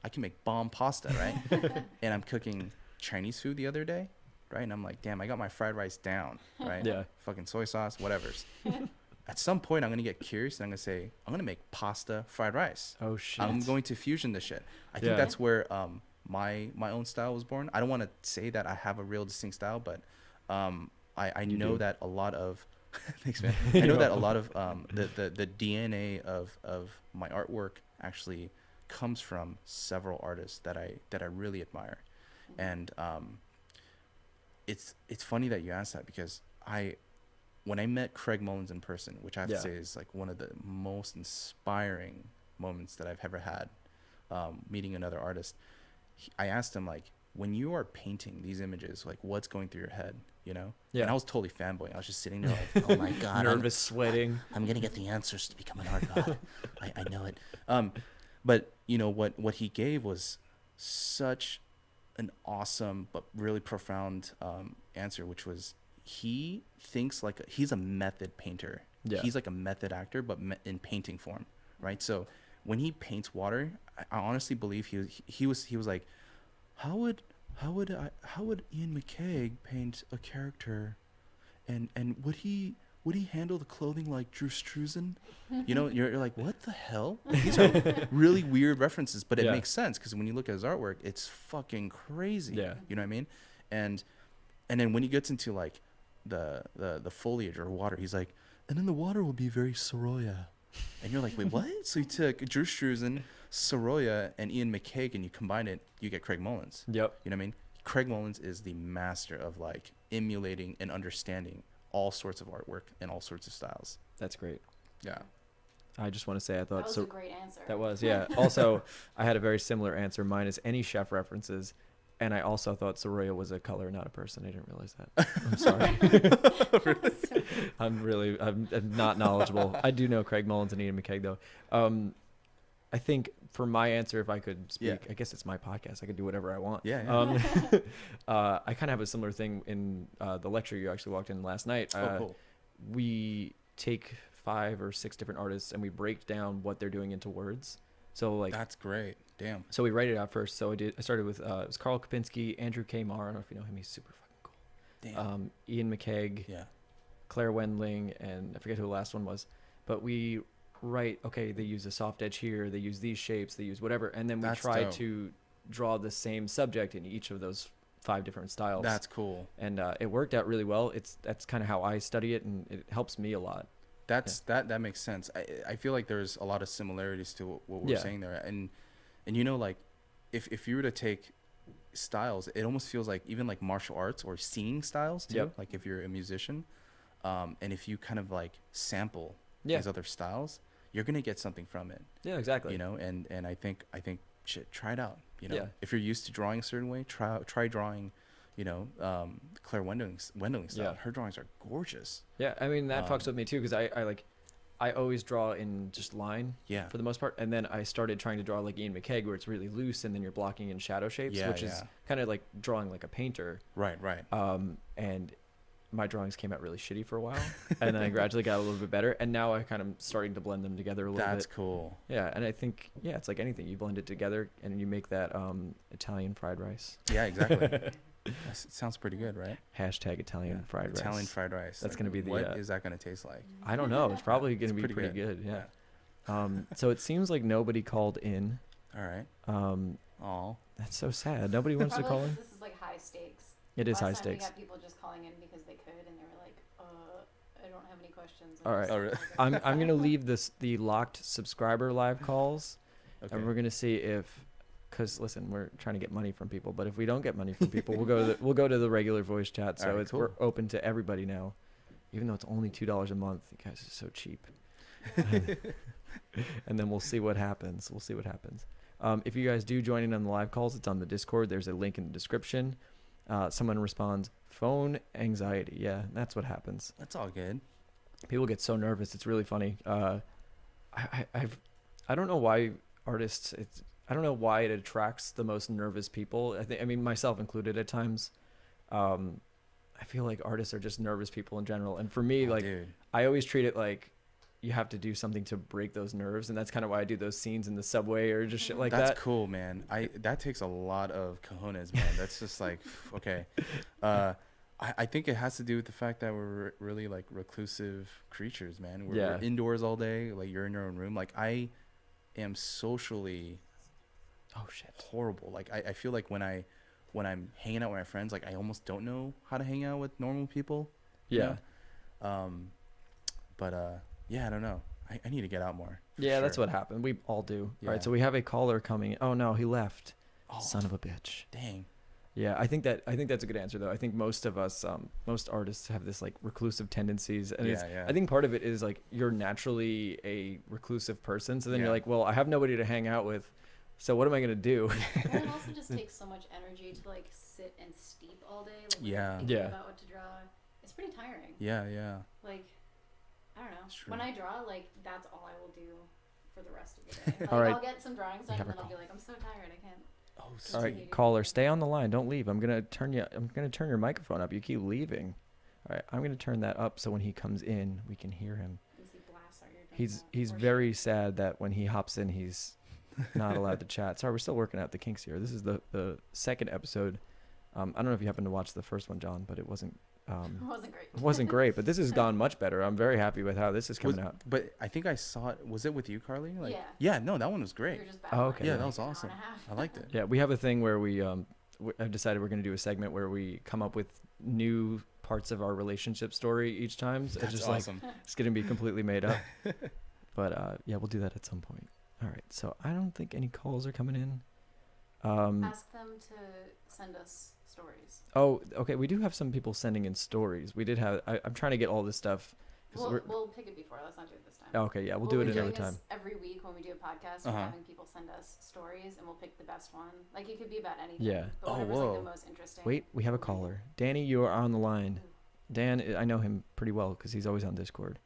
I can make bomb pasta, right? And I'm cooking Chinese food the other day, right? And I'm like, damn, I got my fried rice down, right? Yeah. Fucking soy sauce, whatever's. At some point, I'm gonna get curious and I'm gonna say, I'm gonna make pasta fried rice. Oh shit. I'm going to fusion this shit. I think Yeah. that's where my own style was born. I don't want to say that I have a real distinct style, but I You know do. that a lot of thanks, man. I know that a lot of the DNA of my artwork actually comes from several artists that I really admire, and it's funny that you asked that because when I met Craig Mullins in person, which I have Yeah. to say is like one of the most inspiring moments that I've ever had, meeting another artist. I asked him, like, when you are painting these images, like, what's going through your head, you know? Yeah. And I was totally fanboying. I was just sitting there like, oh my god, Nervous, sweating. I'm gonna get the answers to become an art god. I know it. But you know what he gave was such an awesome but really profound answer, which was he thinks like he's a method painter. Yeah. He's like a method actor, but in painting form, right? So when he paints water, I honestly believe he was like, how would Ian McKay paint a character, and would he handle the clothing like Drew Struzan? You know, you're like, what the hell? These are really weird references, but it Yeah. makes sense because when you look at his artwork, it's fucking crazy. Yeah. You know what I mean? And then when he gets into like the foliage or water, he's like, and then the water will be very Soroya. And you're like, wait, what? So you took Drew Struzan, Soroya, and Ian McCaig, and you combine it, you get Craig Mullins. Yep. You know what I mean? Craig Mullins is the master of like emulating and understanding all sorts of artwork and all sorts of styles. That's great. Yeah. I just want to say I That thought was so. a great answer. That was, yeah. Also, I had a very similar answer. Mine is any chef references. And I also thought Soroya was a color, not a person. I didn't realize that. I'm sorry. I'm not knowledgeable. I do know Craig Mullins and Ian McKeag, though. I think for my answer, if I could speak, Yeah. I guess it's my podcast. I could do whatever I want. Yeah. I kind of have a similar thing in the lecture you actually walked in last night. Cool. We take 5 or 6 different artists and we break down what they're doing into words. So like That's great. Damn. so we write it out first. So I started with it was Carl Kopinski, Andrew K. Marr. I don't know if you know him. He's super fucking cool. Damn. Ian McKeag, Yeah. Claire Wendling, and I forget who the last one was. But we write, okay, they use a soft edge here. They use these shapes. They use whatever. And then we That's try dope. to draw the same subject in each of those 5 different styles. That's cool. And it worked out really well. That's kind of how I study it, and it helps me a lot. That makes sense. I feel like there's a lot of similarities to what we're saying there. And you know, like if you were to take styles, it almost feels like even like martial arts or singing styles too. Yep. Like if you're a musician, and if you kind of like sample Yeah. these other styles, you're gonna get something from it. Yeah, exactly. You know, and I think shit, try it out. You know, Yeah. if you're used to drawing a certain way, try drawing. You know, Claire Wendling style. Yeah. Her drawings are gorgeous. Yeah, I mean that fucks with me too because I always draw in just line Yeah. for the most part, and then I started trying to draw like Ian McKeag where it's really loose and then you're blocking in shadow shapes, Yeah, which is kind of like drawing like a painter. Right. And my drawings came out really shitty for a while, and then I gradually got a little bit better, and now I kind of starting to blend them together a little That's bit. cool. Yeah, and I think it's like anything, you blend it together and you make that Italian fried rice. Yeah, exactly. It sounds pretty good, right? Hashtag Italian fried rice. Italian fried rice. That's gonna be the, What is that gonna taste like? I don't know. It's probably gonna It's be pretty good. Yeah. Yeah. So it seems like nobody called in. All right. Oh. That's so sad. Nobody wants to Probably call in. 'cause this is like high stakes. It is high Last time stakes. We got people just calling in because they could, and they were like, I don't have any questions. All right. Oh, really? I'm gonna leave the locked subscriber live calls, Okay. and we're gonna see if, cause listen, we're trying to get money from people, but if we don't get money from people, we'll go to the regular voice chat. So All right, we're cool. open to everybody now, even though it's only $2 a month. You guys are so cheap. And then we'll see what happens. If you guys do join in on the live calls, it's on the Discord. There's a link in the description. Someone responds, phone anxiety. Yeah, that's what happens. That's all good. People get so nervous. It's really funny. I don't know why artists. I don't know why it attracts the most nervous people. I mean, myself included at times. I feel like artists are just nervous people in general. And for me, Dude. I always treat it like you have to do something to break those nerves, and that's kind of why I do those scenes in the subway or just shit like That's that. cool, man. That takes a lot of cojones, man. That's just like okay. I think it has to do with the fact that we're really like reclusive creatures, man. We're indoors all day. Like you're in your own room. Like I am socially horrible. Like I feel like when I'm hanging out with my friends, like I almost don't know how to hang out with normal people. Yeah. Yeah, I don't know. I need to get out more. Yeah, that's what happened. We all do. Yeah. All right, so we have a caller coming. Oh no, he left. Oh, Son of a bitch. dang. Yeah, I think that's a good answer though. I think most of us, most artists have this like reclusive tendencies, and I think part of it is like you're naturally a reclusive person, so then you're like, well, I have nobody to hang out with, so what am I gonna do? And it also just takes so much energy to like sit and steep all day. Like, thinking about what to draw. It's pretty tiring. Yeah. Like, I don't know. True. When I draw, like that's all I will do for the rest of the day. Like, All right. I'll get some drawings done, and then I'll be like, I'm so tired, I can't. Oh, All right, caller, stay on the line. Don't leave. I'm gonna turn your microphone up. You keep leaving. All right, I'm gonna turn that up so when he comes in, we can hear him. He's very sad that when he hops in, he's not allowed to chat. Sorry, we're still working out the kinks here. This is the second episode. I don't know if you happened to watch the first one, John, but it wasn't. It wasn't great, but this has gone much better. I'm very happy with how this is coming out. But I think I saw it. Was it with you, Carly? Like, Yeah. Yeah. No, that one was great. Oh, okay. Yeah, that was awesome. I liked it. Yeah, we have a thing where I've decided we're going to do a segment where we come up with new parts of our relationship story each time. So it's That's just awesome. like it's going to be completely made up. But yeah, we'll do that at some point. All right. So I don't think any calls are coming in. Ask them to send us stories. Oh, okay. We do have some people sending in stories. We did have. I'm trying to get all this stuff. We'll pick it before. Let's not do it this time. Okay, yeah, we'll do it another time. Every week when we do a podcast, we're having people send us stories, and we'll pick the best one. Like it could be about anything. Yeah. But whatever's like the most interesting. Wait, we have a caller. Danny, you are on the line. Dan, I know him pretty well because he's always on Discord,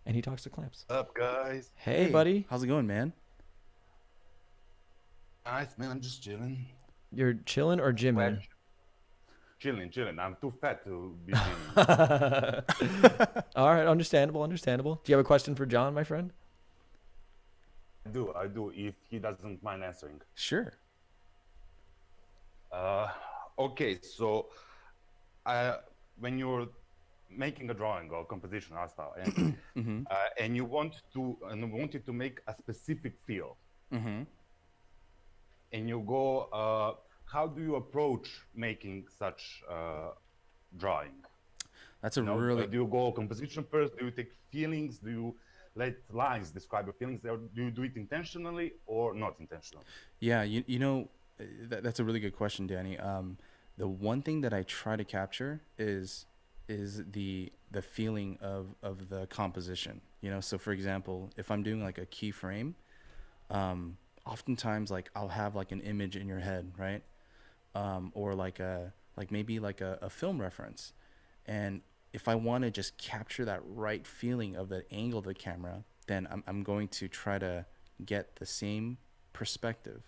and he talks to Clamps. What's up, guys? Hey, buddy. How's it going, man? Nice, man. I'm just chilling. You're chilling or gymming? Chilling. I'm too fat to be gymming. All right, understandable. Do you have a question for John, my friend? I do, if he doesn't mind answering. Sure. Okay, so when you're making a drawing or composition art style, and and you want it to make a specific feel, and you go, how do you approach making such drawing? That's a really. Do you go composition first? Do you take feelings? Do you let lines describe your feelings? Or do you do it intentionally or not intentionally? Yeah, you know, that's a really good question, Danny. The one thing that I try to capture is the feeling of the composition. You know, so for example, if I'm doing like a keyframe, oftentimes like I'll have like an image in your head, right? Or maybe like a film reference, and if I want to just capture that right feeling of the angle of the camera, then I'm going to try to get the same perspective,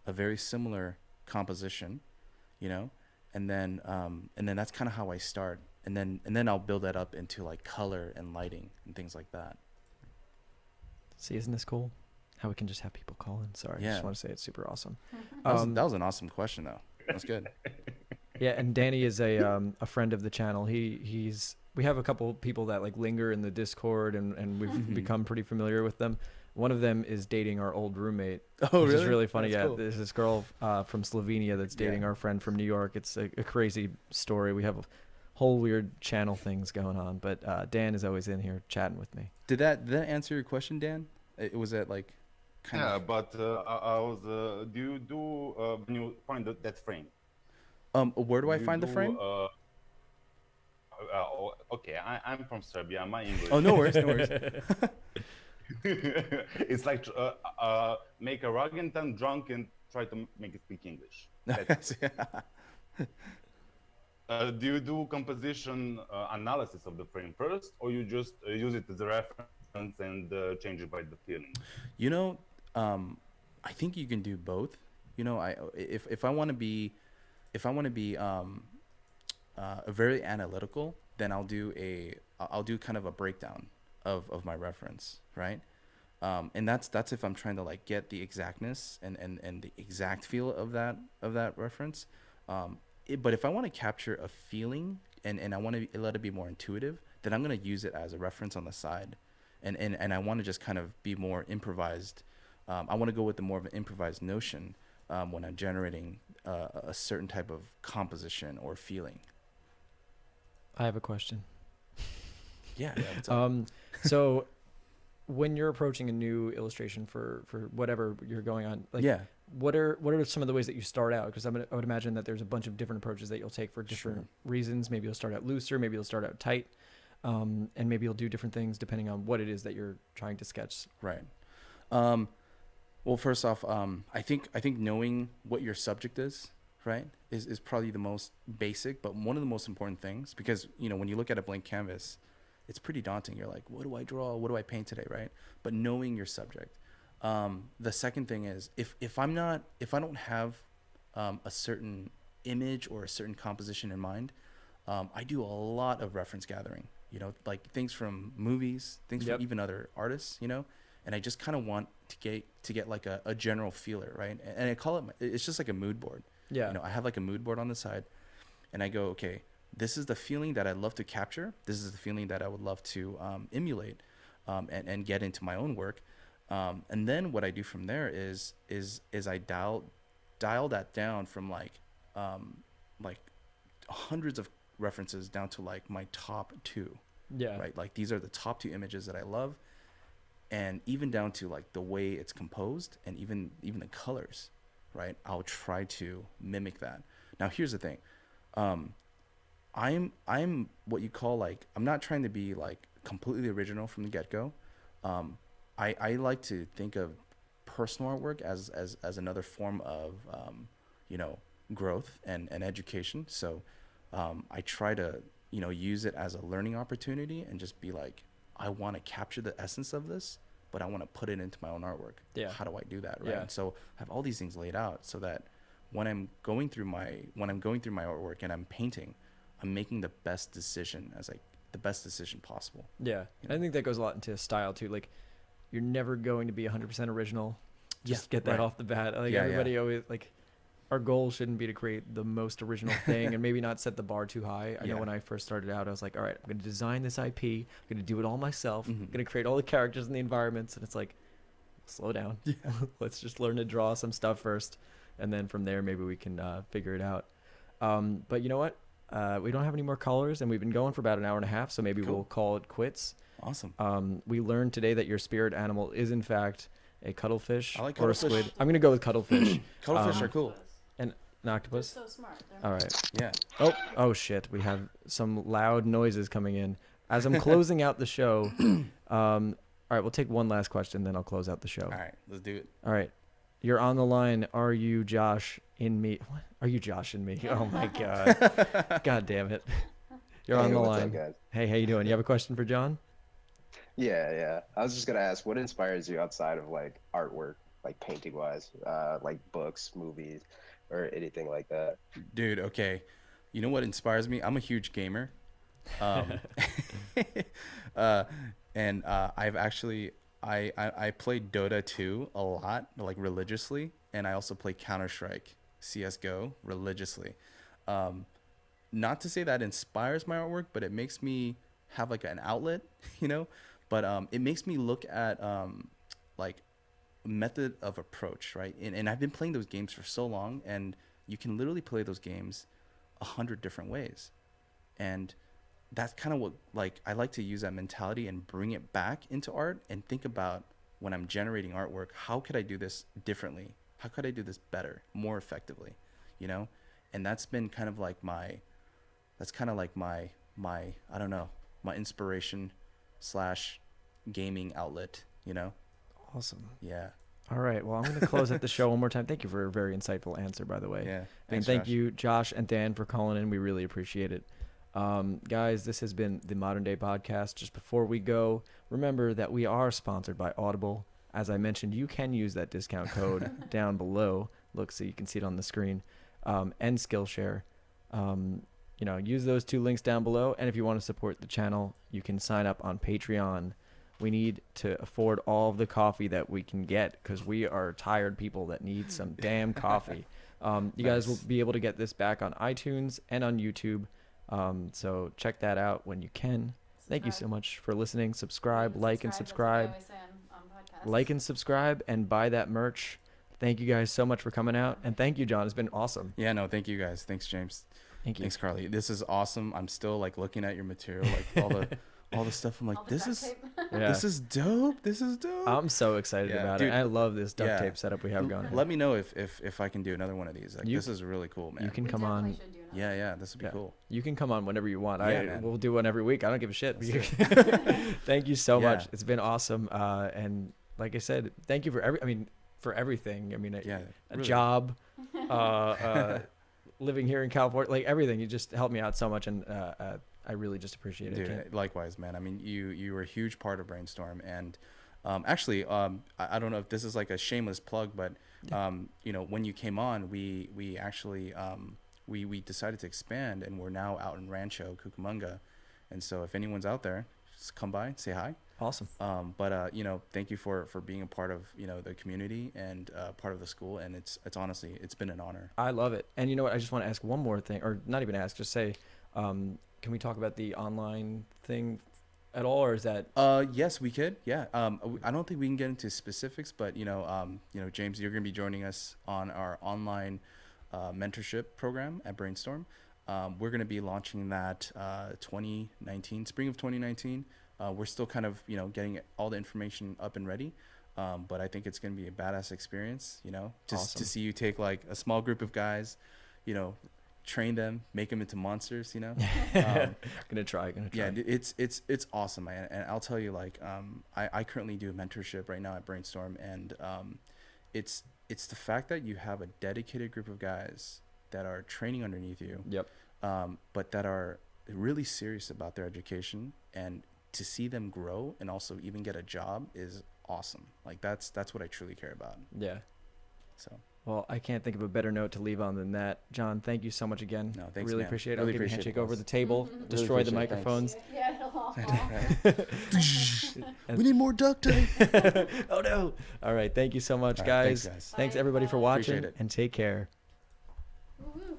a very similar composition, you know, and then that's kind of how I start, and then I'll build that up into like color and lighting and things like that. See, isn't this cool? How we can just have people call in. Sorry, I just want to say it's super awesome. That was an awesome question, though. That's good. Yeah, and Danny is a friend of the channel. We have a couple people that like linger in the Discord, and we've become pretty familiar with them. One of them is dating our old roommate. Oh, which really? is really funny. That's Yeah, cool. there's this girl from Slovenia that's dating our friend from New York. It's a crazy story. We have a whole weird channel things going on, but Dan is always in here chatting with me. Did that answer your question, Dan? It was that like kind of. But I was. Do you do when you find that frame? Where do I find the frame? Okay, I'm from Serbia. My English. Oh, no worries, no worries. It's like make a orangutan drunk and try to make it speak English. Do you do composition analysis of the frame first, or you just use it as a reference and change it by the feeling? You know, I think you can do both. You know, if I want to be very analytical, then I'll do kind of a breakdown of my reference, right? And that's if I'm trying to like get the exactness and the exact feel of that reference. But if I want to capture a feeling and I want to let it be more intuitive, then I'm going to use it as a reference on the side, and I want to just kind of be more improvised. I want to go with the more of an improvised notion when I'm generating a certain type of composition or feeling. I have a question. Yeah. What's up? So when you're approaching a new illustration for whatever you're going on, like, what are some of the ways that you start out? Because I would imagine that there's a bunch of different approaches that you'll take for different reasons. Maybe you'll start out looser, maybe you'll start out tight, and maybe you'll do different things depending on what it is that you're trying to sketch. Right. Well, first off, I think knowing what your subject is, right, is probably the most basic, but one of the most important things, because, you know, when you look at a blank canvas, it's pretty daunting. You're like, what do I draw? What do I paint today, right? But knowing your subject. The second thing is, if I don't have a certain image or a certain composition in mind, I do a lot of reference gathering, you know, like things from movies, things from even other artists, you know, and I just kind of want to get like a general feeler, right? And I call it, it's just like a mood board. Yeah. You know, I have like a mood board on the side, and I go, okay, this is the feeling that I'd love to capture. This is the feeling that I would love to emulate and get into my own work. And then what I do from there is I dial that down from like hundreds of references down to like my top two. Yeah. Right. Like these are the top two images that I love. and even down to like the way it's composed and even the colors, right? I'll try to mimic that. Now here's the thing. I'm what you call like, I'm not trying to be like completely original from the get-go. I like to think of personal artwork as another form of you know, growth and education. So I try to, you know, use it as a learning opportunity and just be like, I want to capture the essence of this, but I want to put it into my own artwork. Yeah. How do I do that, right? Yeah. And so I have all these things laid out so that when I'm going through my artwork and I'm painting, I'm making the best decision the best decision possible. Yeah. You And I know? think that goes a lot into style too. Like, you're never going to be 100% original. Just get that right. off the bat. Like, Yeah, everybody always, like, our goal shouldn't be to create the most original thing and maybe not set the bar too high. I know Yeah. when I first started out, I was like, all right, I'm going to design this IP. I'm going to do it all myself. Mhm. I'm going to create all the characters and the environments. And it's like, slow down. Yeah. Let's just learn to draw some stuff first. And then from there, maybe we can figure it out. But you know what? We don't have any more callers, and we've been going for about an hour and a half. So maybe Cool. we'll call it quits. Awesome. We learned today that your spirit animal is, in fact, a cuttlefish I like or a cuttlefish. squid. I'm going to go with cuttlefish. Cuttlefish Um, are cool. An They're octopus. so smart. All right. Yeah. Oh shit. We have some loud noises coming in. As I'm closing out the show, all right, we'll take one last question, then I'll close out the show. All right, let's do it. All right. You're on the line. Are you Josh in me? What? Are you Josh in me? Oh my God. God damn it. You're on Hey, the what's up, line. guys? Hey, how you doing? You have a question for John? Yeah. I was just gonna ask, what inspires you outside of like artwork, like painting wise, like books, movies, or anything like that? Dude, okay. You know what inspires me? I'm a huge gamer. Um, and I've actually I played Dota 2 a lot, like religiously, and I also play Counter-Strike, CS:GO religiously. Not to say that inspires my artwork, but it makes me have like an outlet, you know. But it makes me look at like method of approach, right? And I've been playing those games for so long, and you can literally play those games 100 different ways, and that's kind of what, like, I like to use that mentality and bring it back into art and think about when I'm generating artwork, how could I do this differently? How could I do this better, more effectively, you know? And that's been kind of like my I don't know, my inspiration slash gaming outlet, you know? Awesome. Yeah. All right. Well, I'm going to close out the show one more time. Thank you for a very insightful answer, by the way. Yeah. And Thanks, thank Josh. you, Josh and Dan, for calling in. We really appreciate it. Guys, this has been the Modern Day Podcast. Just before we go, remember that we are sponsored by Audible. As I mentioned, you can use that discount code down below. Look, so you can see it on the screen. And Skillshare. Use those two links down below. And if you want to support the channel, you can sign up on Patreon. We need to afford all of the coffee that we can get because we are tired people that need some damn coffee. You guys will be able to get this back on iTunes and on YouTube. So check that out when you can. Thank you so much for listening. Subscribe, like, and subscribe. That's what I always say on podcasts. Like and subscribe and buy that merch. Thank you guys so much for coming out. And thank you, John. It's been awesome. Yeah, no, thank you guys. Thanks, James. Thank you. Thanks, Carly. This is awesome. I'm still like looking at your material, like all the stuff. I'm All like, the this duct is tape. Yeah. this is dope. This is dope. I'm so excited Yeah, about dude. it. I love this duct Yeah. tape setup we have going. Let me know if I can do another one of these. Like, You- this is really cool, man. You can We come definitely on. should do another. Yeah, this would be Yeah. cool. You can come on whenever you want. Yeah, man. We'll do one every week. I don't give a shit. Let's Thank you so Yeah. much. It's been awesome. And like I said, thank you for everything. I mean, Yeah, a really. job, living here in California, like everything. You just helped me out so much, and I really just appreciate it. Dude, likewise, man. I mean, you were a huge part of Brainstorm, and actually, I don't know if this is like a shameless plug, but when you came on, we actually we decided to expand, and we're now out in Rancho Cucamonga, and so if anyone's out there, just come by, say hi. Awesome. But thank you for being a part of the community and part of the school, and it's honestly, it's been an honor. I love it. And you know what? I just want to ask one more thing, or not even ask, just say, can we talk about the online thing at all, or is that? Yes, we could. Yeah. I don't think we can get into specifics, but James, you're going to be joining us on our online mentorship program at Brainstorm. We're going to be launching that spring of 2019. We're still kind of, getting all the information up and ready. But I think it's going to be a badass experience, just Awesome. to see you take like a small group of guys, train them, make them into monsters, Gonna try. Yeah, it's awesome, man. And I'll tell you, like, I currently do a mentorship right now at Brainstorm, and it's the fact that you have a dedicated group of guys that are training underneath you, Yep. but that are really serious about their education, and to see them grow and also even get a job is awesome. Like that's what I truly care about. Yeah. So. Well, I can't think of a better note to leave on than that. John, thank you so much again. No, thanks, really man. appreciate it. Really I'll give you a appreciate handshake it, over boss. the table, Mhm. destroy the appreciate it. microphones. Yeah, it'll We need more duct tape. Oh no. All right. Thank you so much, All right, guys. thanks, guys. Thanks Bye, everybody for guys. watching, Appreciate it. and take care. Woo-hoo.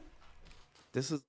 This is